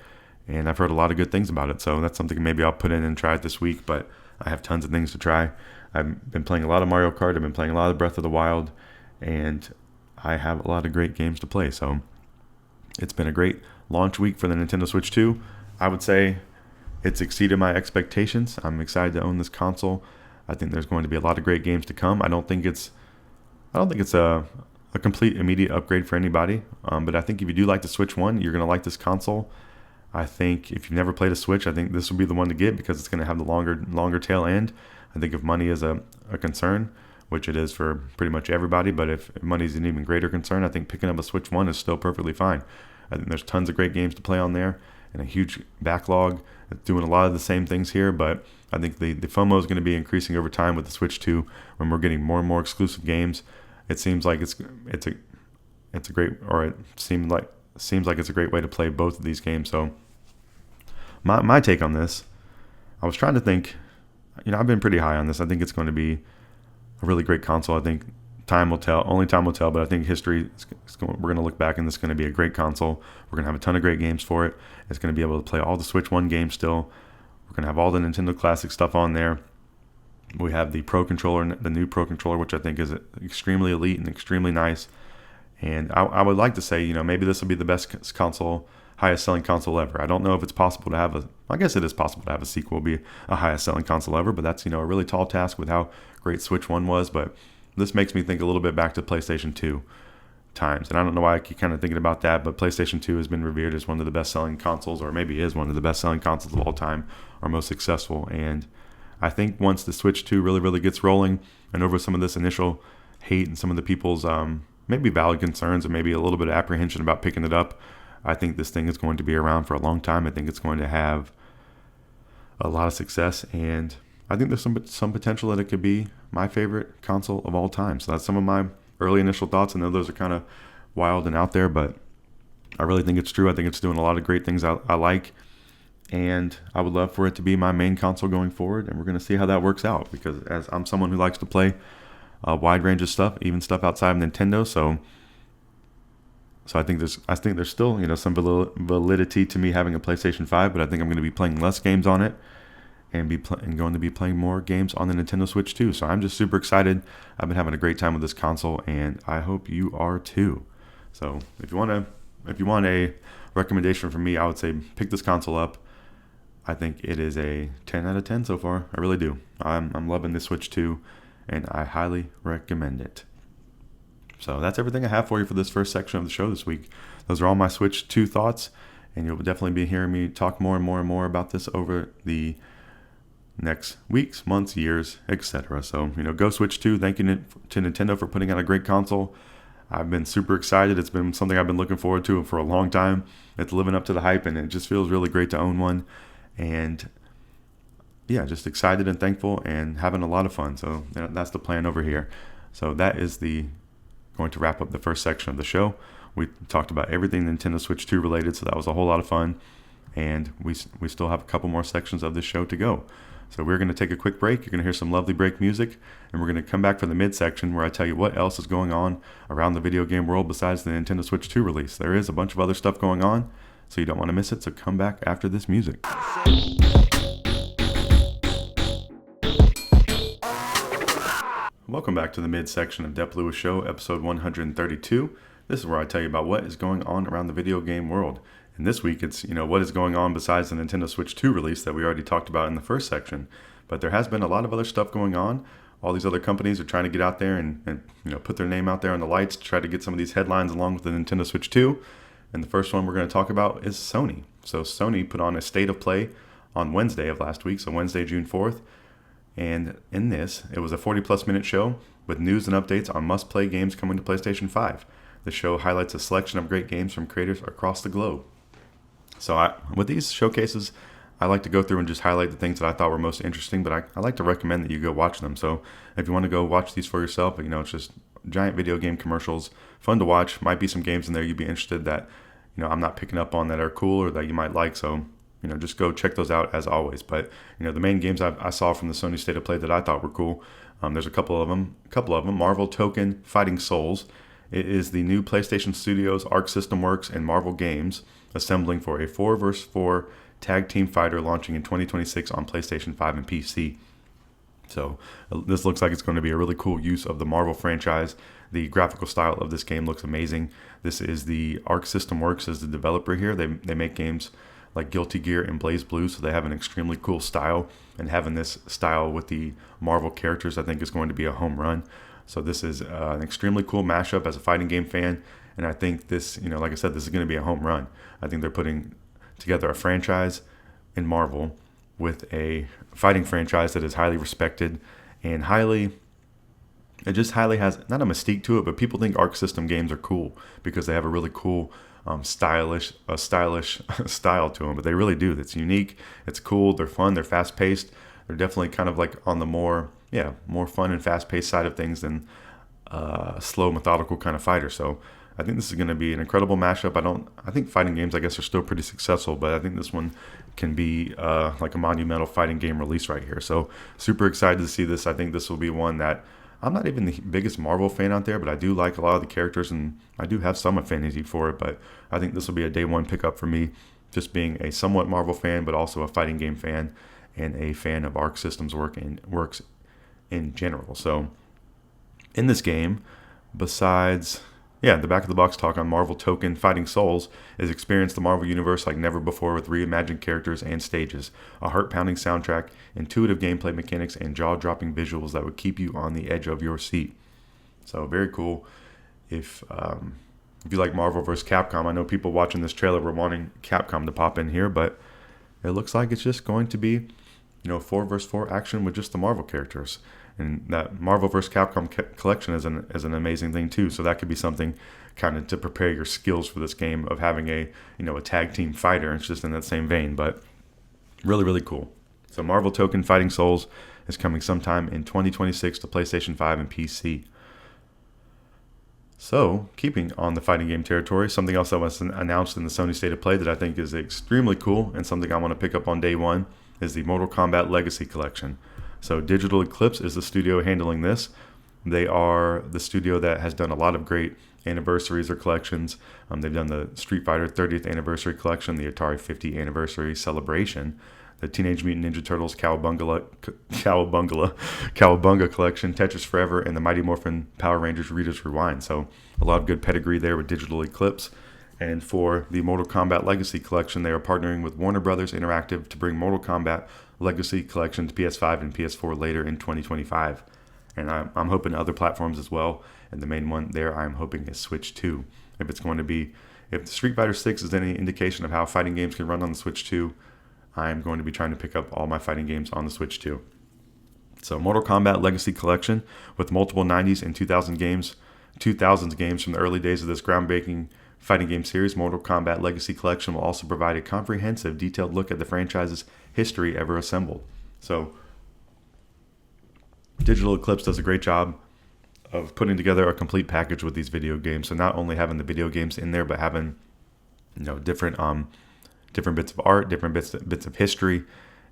B: And I've heard a lot of good things about it, so that's something maybe I'll put in and try it this week, but I have tons of things to try. I've been playing a lot of Mario Kart. I've been playing a lot of Breath of the Wild, and I have a lot of great games to play. So it's been a great launch week for the Nintendo Switch 2. I would say it's exceeded my expectations. I'm excited to own this console. I think there's going to be a lot of great games to come. I don't think it's a complete immediate upgrade for anybody. But I think if you do like the Switch 1, you're going to like this console. I think if you've never played a Switch, I think this will be the one to get because it's going to have the longer tail end. I think if money is a concern, which it is for pretty much everybody, but if money is an even greater concern, I think picking up a Switch 1 is still perfectly fine. I think there's tons of great games to play on there and a huge backlog doing a lot of the same things here, but I think the FOMO is going to be increasing over time with the Switch 2 when we're getting more and more exclusive games. It seems like it's a great, or it seems like it's a great way to play both of these games. So my take on this, I was trying to think, I've been pretty high on this. I think it's going to be a really great console. I think time will tell. Only time will tell, but I think we're going to look back and this is going to be a great console. We're going to have a ton of great games for it. It's going to be able to play all the Switch 1 games still. We're going to have all the Nintendo Classic stuff on there. We have the Pro Controller, the new Pro Controller, which I think is extremely elite and extremely nice. And I would like to say, maybe this will be the best console, highest selling console ever. I don't know if it's possible to have I guess it is possible to have a sequel be a highest selling console ever, but that's, a really tall task with how great Switch 1 was. But this makes me think a little bit back to PlayStation 2. times. And I don't know why I keep kind of thinking about that, but PlayStation 2 has been revered as one of the best-selling consoles, or maybe is one of the best-selling consoles of all time, or most successful. And I think once the Switch 2 really, really gets rolling, and over some of this initial hate and some of the people's maybe valid concerns and maybe a little bit of apprehension about picking it up, I think this thing is going to be around for a long time. I think it's going to have a lot of success, and I think there's some potential that it could be my favorite console of all time. So that's some of my early initial thoughts. I know those are kind of wild and out there, but I really think it's true. I think it's doing a lot of great things I like, and I would love for it to be my main console going forward, and we're going to see how that works out, because as I'm someone who likes to play a wide range of stuff, even stuff outside of Nintendo, so I think there's still some validity to me having a PlayStation 5, but I think I'm going to be playing less games on it, and going to be playing more games on the Nintendo Switch too. So I'm just super excited. I've been having a great time with this console, and I hope you are too. So if you want a recommendation from me, I would say pick this console up. I think it is a 10 out of 10 so far. I really do. I'm loving this Switch 2, and I highly recommend it. So that's everything I have for you for this first section of the show this week. Those are all my Switch 2 thoughts, and you'll definitely be hearing me talk more and more and more about this over the next weeks, months, years, etc. So, go Switch 2. Thank you to Nintendo for putting out a great console. I've been super excited. It's been something I've been looking forward to for a long time. It's living up to the hype, and it just feels really great to own one. And yeah, just excited and thankful and having a lot of fun. So that's the plan over here. So that is going to wrap up the first section of the show. We talked about everything Nintendo Switch 2 related, so that was a whole lot of fun. And we still have a couple more sections of this show to go. So we're going to take a quick break. You're going to hear some lovely break music, and we're going to come back for the midsection where I tell you what else is going on around the video game world besides the Nintendo Switch 2 release. There is a bunch of other stuff going on, so you don't want to miss it. So come back after this music. Welcome back to the midsection of Dep Lewis Show, episode 132. This is where I tell you about what is going on around the video game world. And this week, it's, what is going on besides the Nintendo Switch 2 release that we already talked about in the first section. But there has been a lot of other stuff going on. All these other companies are trying to get out there and put their name out there on the lights to try to get some of these headlines along with the Nintendo Switch 2. And the first one we're going to talk about is Sony. So Sony put on a State of Play on Wednesday of last week, so Wednesday, June 4th. And in this, it was a 40-plus minute show with news and updates on must-play games coming to PlayStation 5. The show highlights a selection of great games from creators across the globe. So with these showcases, I like to go through and just highlight the things that I thought were most interesting, but I like to recommend that you go watch them. So if you want to go watch these for yourself, it's just giant video game commercials, fun to watch. Might be some games in there you'd be interested that, I'm not picking up on that are cool or that you might like. So, just go check those out as always. But, the main games I saw from the Sony State of Play that I thought were cool, there's a couple of them. Marvel Tokon Fighting Souls. It is the new PlayStation Studios, Arc System Works, and Marvel Games assembling for a 4vs4 tag team fighter launching in 2026 on PlayStation 5 and PC. So this looks like it's going to be a really cool use of the Marvel franchise. The graphical style of this game looks amazing. This is the Arc System Works as the developer here. They make games like Guilty Gear and Blaze Blue, so they have an extremely cool style. And having this style with the Marvel characters, I think, is going to be a home run. So this is an extremely cool mashup as a fighting game fan. And I think this, like I said, this is going to be a home run. I think they're putting together a franchise in Marvel with a fighting franchise that is highly respected and it just highly has, not a mystique to it, but people think Arc System games are cool because they have a really cool, stylish style to them. But they really do. It's unique. It's cool. They're fun. They're fast-paced. They're definitely kind of like on the more fun and fast-paced side of things than slow, methodical kind of fighter. So I think this is going to be an incredible mashup. I think fighting games, I guess, are still pretty successful, but I think this one can be like a monumental fighting game release right here. So super excited to see this. I think this will be one that I'm not even the biggest Marvel fan out there, but I do like a lot of the characters and I do have some affinity for it. But I think this will be a day one pickup for me, just being a somewhat Marvel fan, but also a fighting game fan and a fan of Arc Systems works in general. So in this game, besides the back of the box talk on Marvel Tokon Fighting Souls is experience the Marvel Universe like never before with reimagined characters and stages, a heart-pounding soundtrack, intuitive gameplay mechanics, and jaw-dropping visuals that would keep you on the edge of your seat. So very cool. if you like Marvel vs. Capcom, I know people watching this trailer were wanting Capcom to pop in here, but it looks like it's just going to be, 4 versus 4 action with just the Marvel characters. And that Marvel vs. Capcom collection is an amazing thing too. So that could be something kind of to prepare your skills for this game of having a tag team fighter. It's just in that same vein, but really, really cool. So Marvel Tokon Fighting Souls is coming sometime in 2026 to PlayStation 5 and PC. So, keeping on the fighting game territory, something else that was announced in the Sony State of Play that I think is extremely cool and something I want to pick up on day one is the Mortal Kombat Legacy Collection. So, Digital Eclipse is the studio handling this. They are the studio that has done a lot of great anniversaries or collections. They've done the Street Fighter 30th Anniversary Collection, the Atari 50th Anniversary Celebration, the Teenage Mutant Ninja Turtles Cowabunga Collection, Tetris Forever, and the Mighty Morphin Power Rangers Reader's Rewind. So a lot of good pedigree there with Digital Eclipse. And for the Mortal Kombat Legacy Collection, they are partnering with Warner Brothers Interactive to bring Mortal Kombat Legacy Collection to PS5 and PS4 later in 2025. And I'm hoping other platforms as well. And the main one there I'm hoping is Switch 2. If the Street Fighter 6 is any indication of how fighting games can run on the Switch 2, I'm going to be trying to pick up all my fighting games on the Switch 2. So Mortal Kombat Legacy Collection with multiple 90s and 2000s games from the early days of this groundbreaking fighting game series. Mortal Kombat Legacy Collection will also provide a comprehensive, detailed look at the franchise's history ever assembled. So Digital Eclipse does a great job of putting together a complete package with these video games. So not only having the video games in there, but having different bits of art, different bits of history,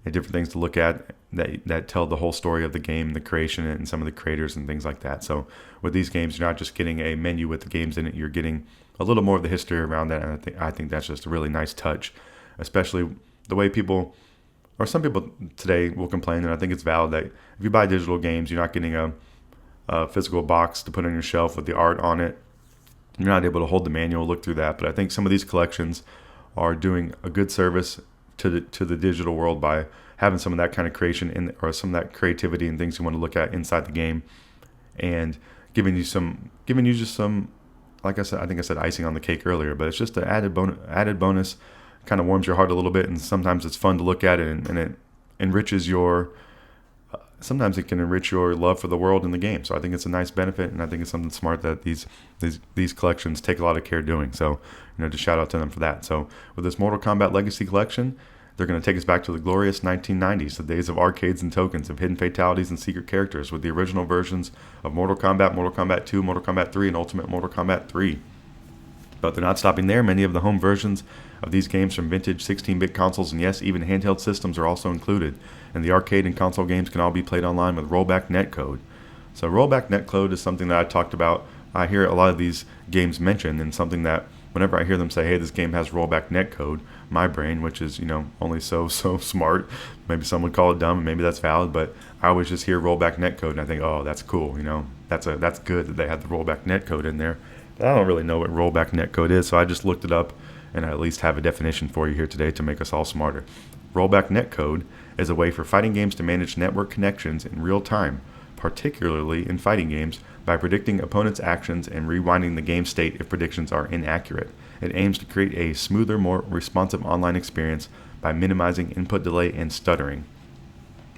B: and different things to look at that tell the whole story of the game, the creation, and some of the creators and things like that. So with these games, you're not just getting a menu with the games in it, you're getting a little more of the history around that, and I think that's just a really nice touch, especially the way some people today will complain, and I think it's valid, that if you buy digital games, you're not getting a physical box to put on your shelf with the art on it. You're not able to hold the manual, look through that, but I think some of these collections are doing a good service to the digital world by having some of that kind of creation or some of that creativity and things you want to look at inside the game, and giving you just some, like I said icing on the cake earlier, but it's just an added bonus, kind of warms your heart a little bit, and sometimes it's fun to look at it, and it enriches sometimes it can enrich your love for the world in the game. So I think it's a nice benefit, and I think it's something smart that these collections take a lot of care doing. So, just shout out to them for that. So with this Mortal Kombat Legacy Collection, they're going to take us back to the glorious 1990s, the days of arcades and tokens, of hidden fatalities and secret characters, with the original versions of Mortal Kombat 2, Mortal Kombat 3, and Ultimate Mortal Kombat 3. But they're not stopping there. Many of the home versions of these games from vintage 16-bit consoles, and yes, even handheld systems, are also included. And the arcade and console games can all be played online with rollback netcode. So rollback netcode is something that I talked about. I hear a lot of these games mentioned, and something that whenever I hear them say, hey, this game has rollback netcode, my brain, which is, only so smart, maybe some would call it dumb, and maybe that's valid, but I always just hear rollback netcode, and I think, oh, that's cool, that's good that they had the rollback netcode in there. But I don't really know what rollback netcode is, so I just looked it up, and I at least have a definition for you here today to make us all smarter. Rollback netcode is a way for fighting games to manage network connections in real time, particularly in fighting games, by predicting opponents' actions and rewinding the game state if predictions are inaccurate. It aims to create a smoother, more responsive online experience by minimizing input delay and stuttering.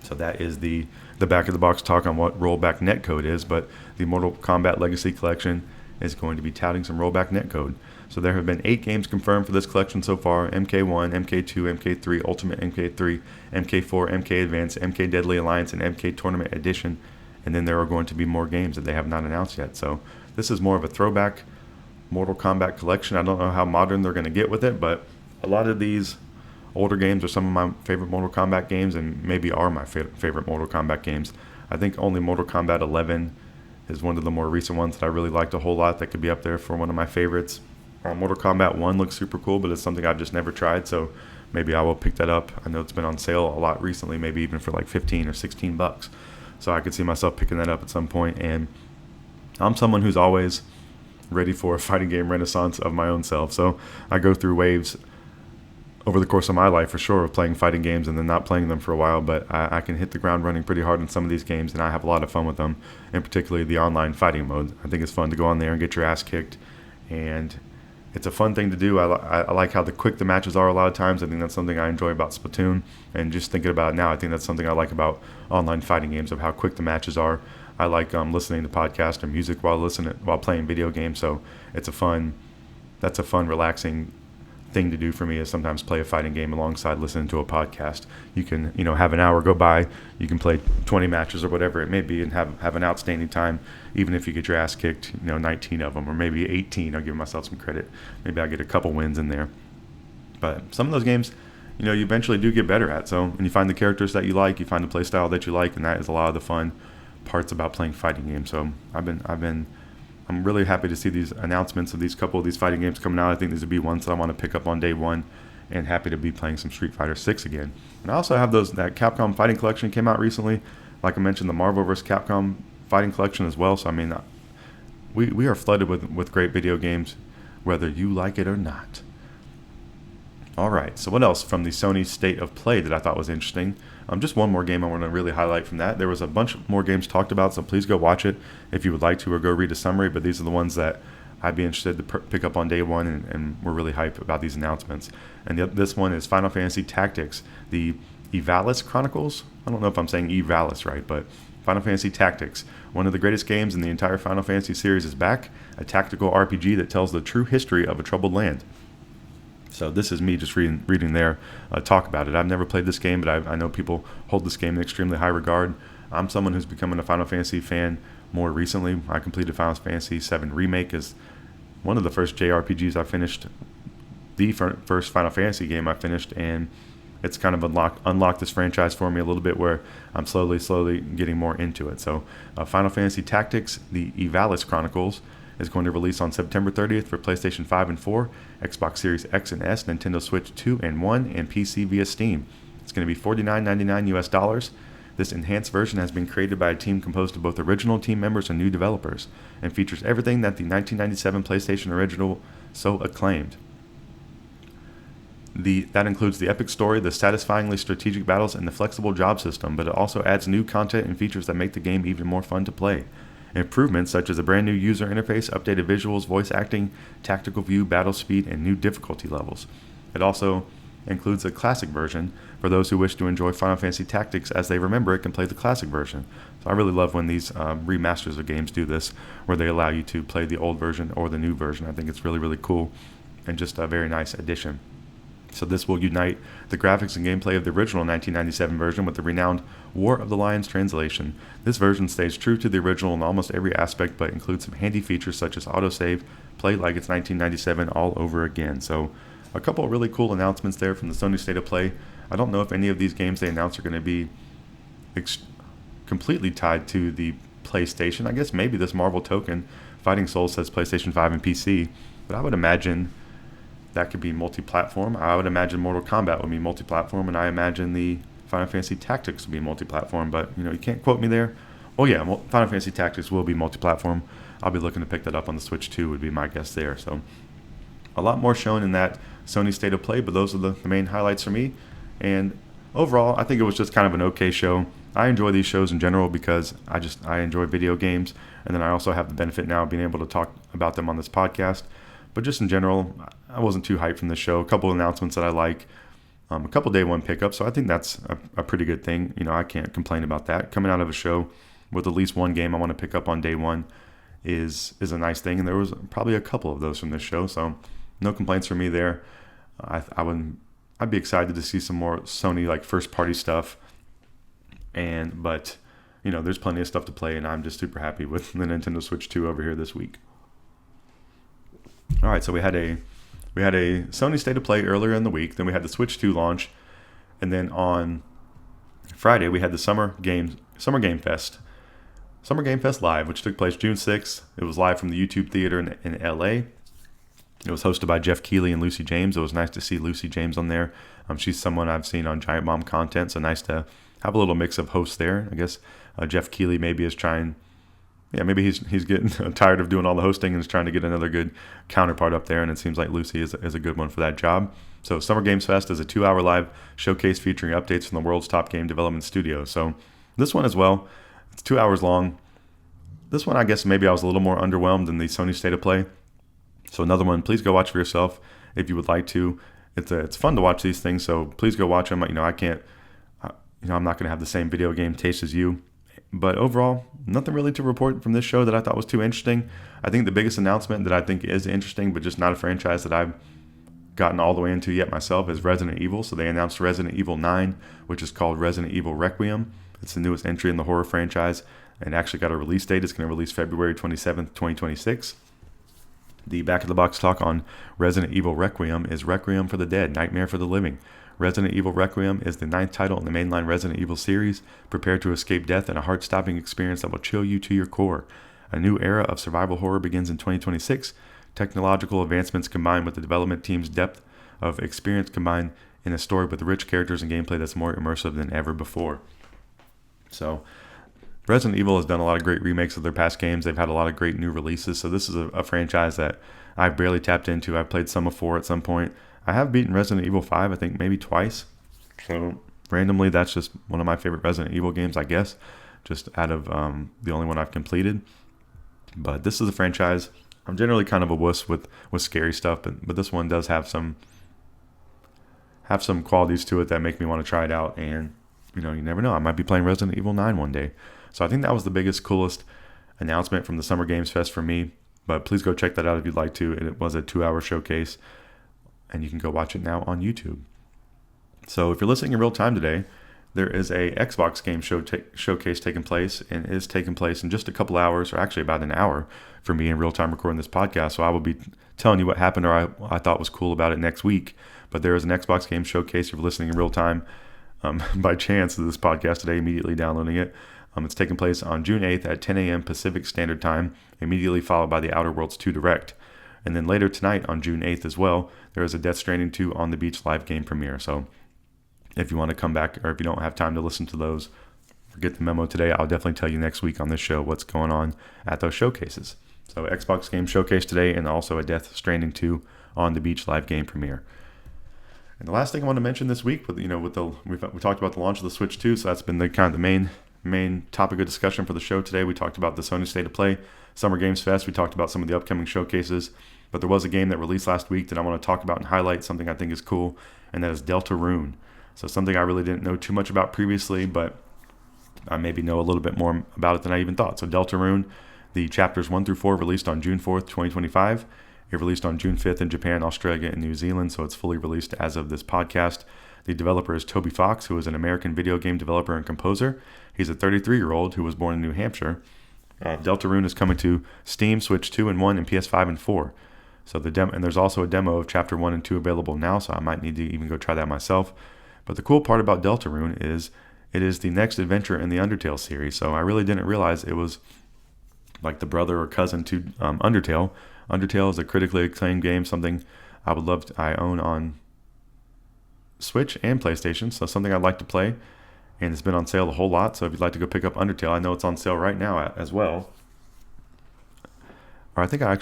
B: So that is the back of the box talk on what rollback netcode is, but the Mortal Kombat Legacy Collection is going to be touting some rollback netcode. So there have been 8 games confirmed for this collection so far: MK1, MK2, MK3, Ultimate MK3, MK4, MK Advance, MK Deadly Alliance, and MK Tournament Edition. And then there are going to be more games that they have not announced yet. So this is more of a throwback Mortal Kombat collection. I don't know how modern they're going to get with it, but a lot of these older games are some of my favorite Mortal Kombat games, and maybe are my favorite Mortal Kombat games. I think only Mortal Kombat 11 is one of the more recent ones that I really liked a whole lot, that could be up there for one of my favorites. Mortal Kombat 1 looks super cool, but it's something I've just never tried, so maybe I will pick that up. I know it's been on sale a lot recently, maybe even for like 15 or 16 bucks. So I could see myself picking that up at some point. And I'm someone who's always ready for a fighting game renaissance of my own self. So I go through waves over the course of my life for sure of playing fighting games and then not playing them for a while, but I can hit the ground running pretty hard in some of these games, and I have a lot of fun with them, and particularly the online fighting mode. I think it's fun to go on there and get your ass kicked, and it's a fun thing to do. I like how quick the matches are a lot of times. I think that's something I enjoy about Splatoon, and just thinking about it now, I think that's something I like about online fighting games, of how quick the matches are. I like listening to podcasts or music while playing video games, so that's a fun, relaxing thing to do for me, is sometimes play a fighting game alongside listening to a podcast. You can, have an hour go by, you can play 20 matches or whatever it may be and have an outstanding time, even if you get your ass kicked, 19 of them, or maybe 18. I'll give myself some credit. Maybe I'll get a couple wins in there. But some of those games, you eventually do get better at. So, and you find the characters that you like, you find the play style that you like, and that is a lot of the fun parts about playing fighting games. So I'm really happy to see these announcements of couple of these fighting games coming out. I think these would be ones that I want to pick up on day one, and happy to be playing some Street Fighter 6 again. And I also have that Capcom Fighting Collection came out recently. Like I mentioned, the Marvel vs. Capcom Fighting Collection as well. So, we are flooded with great video games, whether you like it or not. All right, so what else from the Sony State of Play that I thought was interesting? Just one more game I want to really highlight from that. There was a bunch more games talked about, so please go watch it if you would like to, or go read a summary. But these are the ones that I'd be interested to pick up on day one, and we're really hyped about these announcements. And this one is Final Fantasy Tactics, the Ivalice Chronicles. I don't know if I'm saying Ivalice right, but Final Fantasy Tactics, one of the greatest games in the entire Final Fantasy series, is back. A tactical RPG that tells the true history of a troubled land. So this is me just reading their talk about it. I've never played this game, but I know people hold this game in extremely high regard. I'm someone who's becoming a Final Fantasy fan more recently. I completed Final Fantasy VII Remake as one of the first JRPGs I finished, the first Final Fantasy game I finished, and it's kind of unlocked this franchise for me a little bit, where I'm slowly getting more into it. So Final Fantasy Tactics, the Ivalice Chronicles, is going to release on September 30th for PlayStation 5 and 4, Xbox Series X and S, Nintendo Switch 2 and 1, and PC via Steam. It's going to be $49.99 US. This enhanced version has been created by a team composed of both original team members and new developers, and features everything that the 1997 PlayStation original so acclaimed. That includes the epic story, the satisfyingly strategic battles, and the flexible job system, but it also adds new content and features that make the game even more fun to play. Improvements such as a brand new user interface, updated visuals, voice acting, tactical view, battle speed, and new difficulty levels. It also includes a classic version for those who wish to enjoy Final Fantasy Tactics as they remember it, can play the classic version. So I really love when these remasters of games do this, where they allow you to play the old version or the new version. I think it's really, really cool, and just a very nice addition. So this will unite the graphics and gameplay of the original 1997 version with the renowned War of the Lions translation. This version stays true to the original in almost every aspect, but includes some handy features such as autosave, play like it's 1997 all over again. So a couple of really cool announcements there from the Sony State of Play. I don't know if any of these games they announced are going to be completely tied to the PlayStation. I guess maybe this Marvel Tokon Fighting Souls says PlayStation 5 and PC, but I would imagine that could be multi-platform. I would imagine Mortal Kombat would be multi-platform, and I imagine the Final Fantasy Tactics would be multi-platform, but you can't quote me there. Oh yeah, Final Fantasy Tactics will be multi-platform. I'll be looking to pick that up on the Switch 2 would be my guess there. So a lot more shown in that Sony State of Play, but those are the main highlights for me. And overall, I think it was just kind of an okay show. I enjoy these shows in general because I enjoy video games, and then I also have the benefit now of being able to talk about them on this podcast. But just in general, I wasn't too hyped from the show. A couple of announcements that I like, a couple day one pickups. So I think that's a pretty good thing. I can't complain about that. Coming out of a show with at least one game I want to pick up on day one is a nice thing. And there was probably a couple of those from this show. So no complaints from me there. I'd be excited to see some more Sony like first party stuff. But there's plenty of stuff to play, and I'm just super happy with the Nintendo Switch 2 over here this week. All right, so we had a Sony State of Play earlier in the week. Then we had the Switch 2 launch, and then on Friday we had the Summer Game Fest Live, which took place June 6th. It was live from the YouTube Theater in LA. It was hosted by Jeff Keighley and Lucy James. It was nice to see Lucy James on there. She's someone I've seen on Giant Bomb content, so nice to have a little mix of hosts there. I guess Jeff Keighley maybe is trying yeah, maybe he's getting tired of doing all the hosting and is trying to get another good counterpart up there. And it seems like Lucy is a good one for that job. So Summer Games Fest is a 2-hour live showcase featuring updates from the world's top game development studios. So this one as well, it's 2 hours long. This one, I guess maybe I was a little more underwhelmed than the Sony State of Play. So another one, please go watch for yourself if you would like to. It's fun to watch these things, so please go watch them. I can't, I'm not going to have the same video game taste as you. But overall, nothing really to report from this show that I thought was too interesting. I think the biggest announcement that I think is interesting, but just not a franchise that I've gotten all the way into yet myself, is Resident Evil. So they announced Resident Evil 9, which is called Resident Evil Requiem. It's the newest entry in the horror franchise and actually got a release date. It's going to release February 27th, 2026. The back-of-the-box talk on Resident Evil Requiem is Requiem for the Dead, Nightmare for the Living. Resident Evil Requiem is the 9th title in the mainline Resident Evil series. Prepare to escape death in a heart-stopping experience that will chill you to your core. A new era of survival horror begins in 2026. Technological advancements combined with the development team's depth of experience combined in a story with rich characters and gameplay that's more immersive than ever before. So Resident Evil has done a lot of great remakes of their past games. They've had a lot of great new releases. So this is a franchise that I've barely tapped into. I've played some of 4 at some point. I have beaten Resident Evil 5, I think maybe twice. So randomly, that's just one of my favorite Resident Evil games, I guess, just out of the only one I've completed. But this is a franchise. I'm generally kind of a wuss with scary stuff, but this one does have some qualities to it that make me want to try it out. And you never know, I might be playing Resident Evil 9 one day. So I think that was the biggest, coolest announcement from the Summer Games Fest for me. But please go check that out if you'd like to. It was a 2-hour showcase, and you can go watch it now on YouTube. So if you're listening in real time today, there is a Xbox game showcase taking place, and is taking place in just a couple hours, or actually about an hour for me in real time recording this podcast. So I will be telling you what happened or I thought was cool about it next week. But there is an Xbox game showcase if you're listening in real time by chance to this podcast today, immediately downloading it. It's taking place on June 8th at 10 a.m. Pacific Standard Time, immediately followed by the Outer Worlds 2 Direct. And then later tonight on June 8th as well, there is a Death Stranding 2 on the Beach live game premiere. So if you want to come back, or if you don't have time to listen to those, or get the memo today, I'll definitely tell you next week on this show what's going on at those showcases. So Xbox game showcase today, and also a Death Stranding 2 on the Beach live game premiere. And the last thing I want to mention this week, we talked about the launch of the Switch 2, so that's been the kind of the main topic of discussion for the show today. We talked about the Sony State of Play, Summer Games Fest. We talked about some of the upcoming showcases, but there was a game that released last week that I want to talk about and highlight, something I think is cool, and that is Deltrarune. So something I really didn't know too much about previously, but I maybe know a little bit more about it than I even thought. So Deltrarune, the chapters 1 through 4 released on June 4th, 2025. It released on June 5th in Japan, Australia, and New Zealand, so it's fully released as of this podcast. The developer is Toby Fox, who is an American video game developer and composer. He's a 33-year-old who was born in New Hampshire. Deltrarune is coming to Steam, Switch 2 and 1, and PS5 and 4. So and there's also a demo of Chapter 1 and 2 available now, so I might need to even go try that myself. But the cool part about Deltrarune is it is the next adventure in the Undertale series. So I really didn't realize it was like the brother or cousin to Undertale. Undertale is a critically acclaimed game, something I own on Switch and PlayStation, so something I'd like to play, and it's been on sale a whole lot. So if you'd like to go pick up Undertale, I know it's on sale right now as well. Or I think I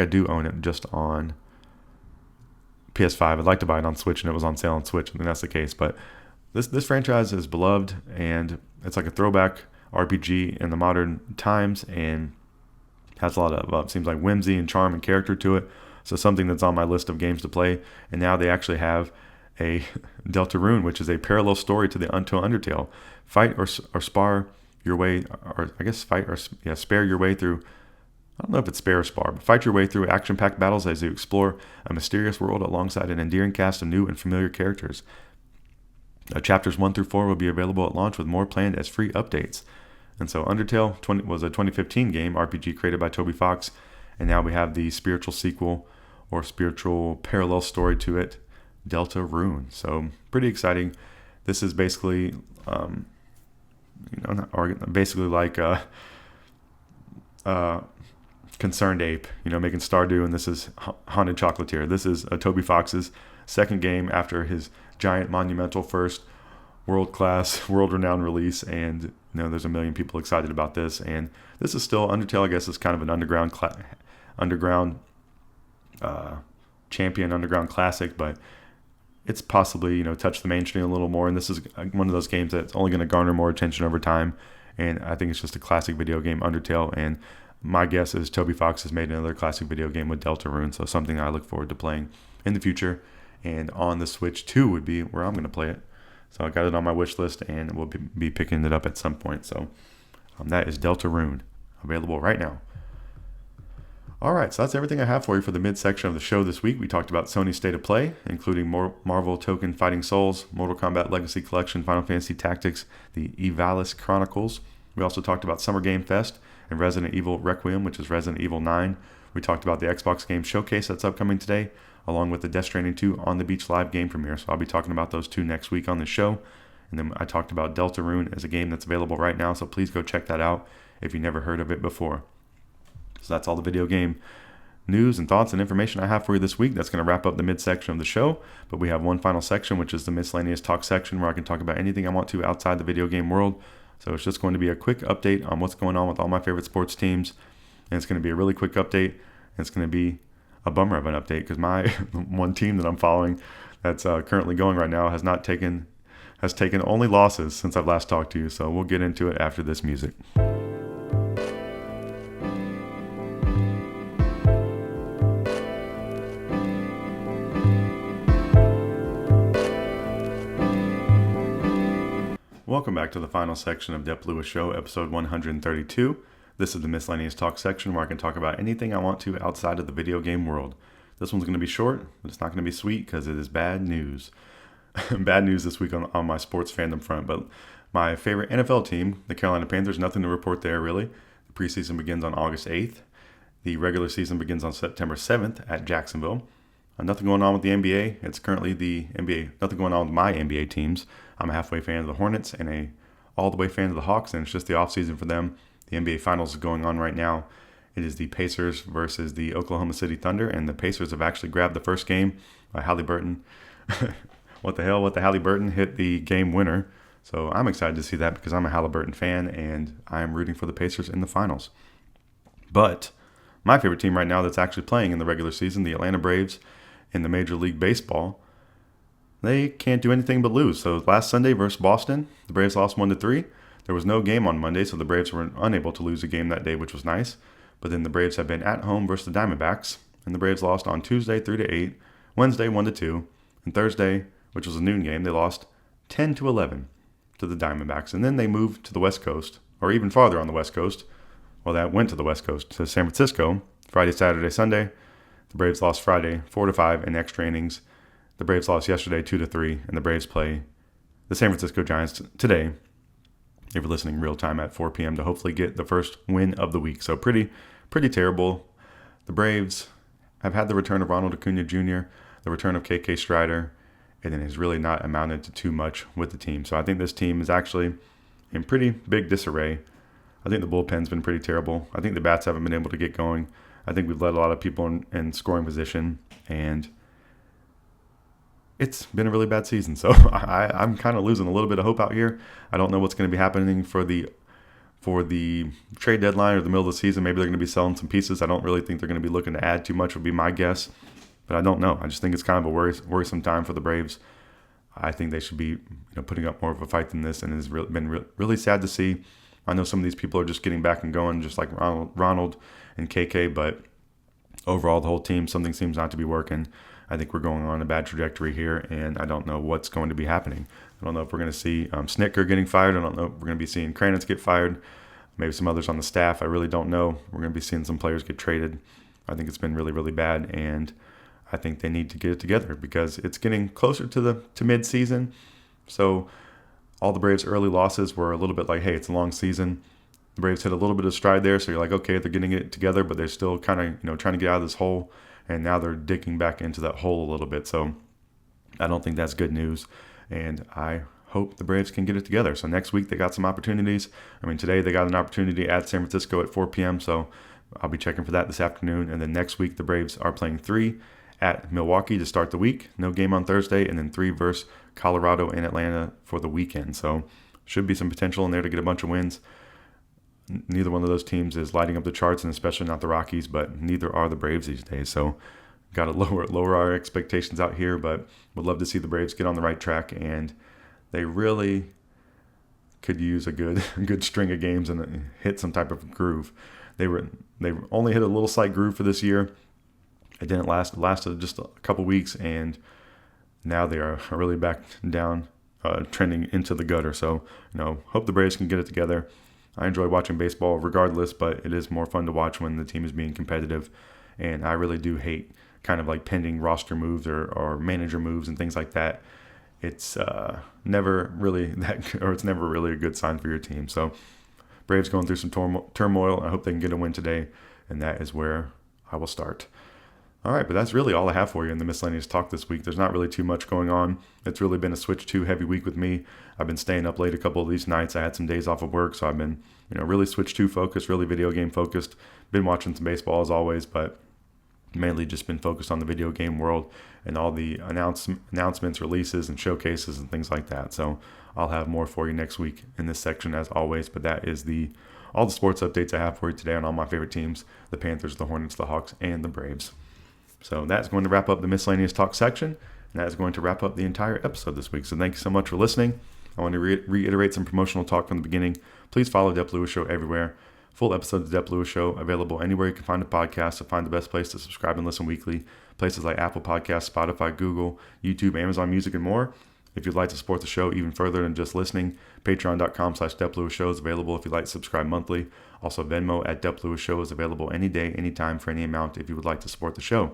B: do own it just on PS5. I'd like to buy it on Switch, and it was on sale on Switch, and that's the case. But this franchise is beloved, and it's like a throwback RPG in the modern times, and has a lot of seems like whimsy and charm and character to it. So something that's on my list of games to play. And now they actually have a Deltrarune, which is a parallel story to Undertale. Fight or spar your way, or I guess spare your way through. I don't know if it's spare or spar, but fight your way through action-packed battles as you explore a mysterious world alongside an endearing cast of new and familiar characters. Chapters 1 through 4 will be available at launch, with more planned as free updates. And so Undertale was a 2015 game, RPG created by Toby Fox, and now we have the spiritual sequel or spiritual parallel story to it, Deltrarune. So pretty exciting. This is basically, basically like Concerned Ape, making Stardew, and this is Haunted Chocolatier. This is Toby Fox's second game after his giant monumental first world-class, world-renowned release, and there's a million people excited about this. And this is still Undertale. I guess is kind of an underground champion, underground classic, but it's possibly touched the mainstream a little more. And this is one of those games that's only going to garner more attention over time. And I think it's just a classic video game, Undertale. And my guess is Toby Fox has made another classic video game with Deltrarune, so something I look forward to playing in the future. And on the Switch 2 would be where I'm going to play it. So I got it on my wish list, and we'll be picking it up at some point. So that is Deltrarune, available right now. All right, so that's everything I have for you for the midsection of the show this week. We talked about Sony's State of Play, including Marvel Tokon Fighting Souls, Mortal Kombat Legacy Collection, Final Fantasy Tactics, the Ivalice Chronicles. We also talked about Summer Game Fest and Resident Evil Requiem, which is Resident Evil 9. We talked about the Xbox Game Showcase that's upcoming today, along with the Death Stranding 2 On the Beach live game premiere. So I'll be talking about those two next week on the show. And then I talked about Deltrarune as a game that's available right now, so please go check that out if you never heard of it before. So that's all the video game news and thoughts and information I have for you this week. That's going to wrap up the midsection of the show. But we have one final section, which is the Miscellaneous Talk section, where I can talk about anything I want to outside the video game world. So it's just going to be a quick update on what's going on with all my favorite sports teams. And it's going to be a really quick update. And it's going to be a bummer of an update because my one team that I'm following that's currently going right now has taken only losses since I've last talked to you. So we'll get into it after this music. Welcome back to the final section of Dep Lewis Show, episode 132. This is the Miscellaneous Talk section where I can talk about anything I want to outside of the video game world. This one's going to be short, but it's not going to be sweet because it is bad news. Bad news this week on my sports fandom front, but my favorite NFL team, the Carolina Panthers, nothing to report there really. The preseason begins on August 8th. The regular season begins on September 7th at Jacksonville. Nothing going on with the NBA. It's currently the NBA. Nothing going on with my NBA teams. I'm a halfway fan of the Hornets and a all-the-way fan of the Hawks, and it's just the offseason for them. The NBA Finals is going on right now. It is the Pacers versus the Oklahoma City Thunder, and the Pacers have actually grabbed the first game by Halliburton. What the Halliburton hit the game winner. So I'm excited to see that because I'm a Halliburton fan, and I am rooting for the Pacers in the finals. But my favorite team right now that's actually playing in the regular season, the Atlanta Braves in the Major League Baseball, they can't do anything but lose. So last Sunday versus Boston, the Braves lost 1-3. There was no game on Monday, so the Braves were unable to lose a game that day, which was nice. But then the Braves have been at home versus the Diamondbacks, and the Braves lost on Tuesday 3-8, Wednesday 1-2, and Thursday, which was a noon game, they lost 10-11 to the Diamondbacks. And then they moved to the West Coast, or even farther on the West Coast. Well, that went to the West Coast, to San Francisco, Friday, Saturday, Sunday. The Braves lost Friday 4-5 in extra innings. The Braves lost yesterday 2-3, and the Braves play the San Francisco Giants today, if you're listening real time at 4 p.m. to hopefully get the first win of the week. So pretty terrible. The Braves have had the return of Ronald Acuna Jr., the return of KK Strider, and it has really not amounted to too much with the team. So I think this team is actually in pretty big disarray. I think the bullpen's been pretty terrible. I think the bats haven't been able to get going. I think we've let a lot of people in scoring position, and it's been a really bad season. So I'm kind of losing a little bit of hope out here. I don't know what's going to be happening for the trade deadline or the middle of the season. Maybe they're going to be selling some pieces. I don't really think they're going to be looking to add too much would be my guess. But I don't know. I just think it's kind of a worrisome time for the Braves. I think they should be putting up more of a fight than this, and it's been really sad to see. I know some of these people are just getting back and going, just like Ronald and KK, but overall, the whole team, something seems not to be working. I think we're going on a bad trajectory here, and I don't know what's going to be happening. I don't know if we're going to see Snicker getting fired. I don't know if we're going to be seeing Kranitz get fired. Maybe some others on the staff. I really don't know. We're going to be seeing some players get traded. I think it's been really, really bad, and I think they need to get it together because it's getting closer to mid-season. So all the Braves' early losses were a little bit like, hey, it's a long season. The Braves hit a little bit of stride there, so you're like, okay, they're getting it together, but they're still kind of trying to get out of this hole, and now they're digging back into that hole a little bit. So I don't think that's good news, and I hope the Braves can get it together. So next week they got some opportunities. Today they got an opportunity at San Francisco at 4 p.m., so I'll be checking for that this afternoon. And then next week the Braves are playing 3 at Milwaukee to start the week. No game on Thursday, and then 3 versus Colorado and Atlanta for the weekend. So should be some potential in there to get a bunch of wins. Neither one of those teams is lighting up the charts, and especially not the Rockies, but neither are the Braves these days. So got to lower our expectations out here, but would love to see the Braves get on the right track, and they really could use a good string of games and hit some type of groove. They only hit a little slight groove for this year. It didn't last. It lasted just a couple weeks, and now they are really back down, trending into the gutter. So, hope the Braves can get it together. I enjoy watching baseball regardless, but it is more fun to watch when the team is being competitive. And I really do hate kind of like pending roster moves or manager moves and things like that. It's never really it's never really a good sign for your team. So Braves going through some turmoil. I hope they can get a win today, and that is where I will start. All right, but that's really all I have for you in the Miscellaneous Talk this week. There's not really too much going on. It's really been a Switch 2 heavy week with me. I've been staying up late a couple of these nights. I had some days off of work, so I've been, really Switch 2 focused, really video game focused. Been watching some baseball as always, but mainly just been focused on the video game world and all the announcements, releases, and showcases and things like that. So I'll have more for you next week in this section as always, but that is all the sports updates I have for you today on all my favorite teams, the Panthers, the Hornets, the Hawks, and the Braves. So that's going to wrap up the Miscellaneous Talk section, and that is going to wrap up the entire episode this week. So thank you so much for listening. I want to reiterate some promotional talk from the beginning. Please follow Dep Lewis Show everywhere. Full episodes of Dep Lewis Show available anywhere you can find a podcast. To find the best place to subscribe and listen weekly. Places like Apple Podcasts, Spotify, Google, YouTube, Amazon Music, and more. If you'd like to support the show even further than just listening, patreon.com/Dep Lewis Show is available if you'd like to subscribe monthly. Also, Venmo at Dep Lewis Show is available any day, anytime, for any amount if you would like to support the show.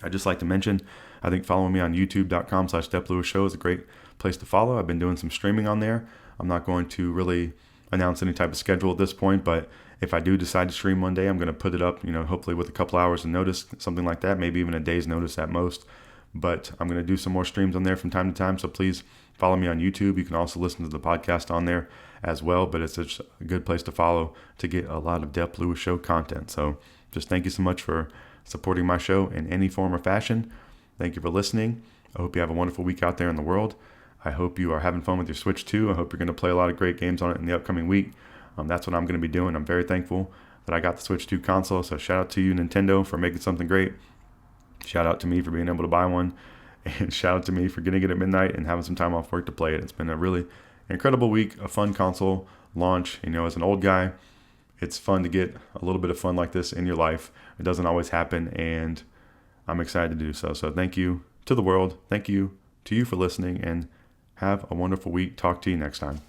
B: I'd just like to mention, I think following me on youtube.com/Dep Lewis Show is a great place to follow. I've been doing some streaming on there. I'm not going to really announce any type of schedule at this point, but if I do decide to stream one day, I'm going to put it up, hopefully with a couple hours of notice, something like that, maybe even a day's notice at most. But I'm going to do some more streams on there from time to time, so please follow me on YouTube. You can also listen to the podcast on there as well, but it's just a good place to follow to get a lot of Dep Lewis Show content. So just thank you so much for supporting my show in any form or fashion. Thank you for listening. I hope you have a wonderful week out there in the world. I hope you are having fun with your Switch 2. I hope you're going to play a lot of great games on it in the upcoming week. That's what I'm going to be doing. I'm very thankful that I got the Switch 2 console, so shout out to you, Nintendo, for making something great. Shout out to me for being able to buy one, and shout out to me for getting it at midnight and having some time off work to play it. It's been a really incredible week, a fun console launch. As an old guy, it's fun to get a little bit of fun like this in your life. It doesn't always happen, and I'm excited to do so. So thank you to the world. Thank you to you for listening, and have a wonderful week. Talk to you next time.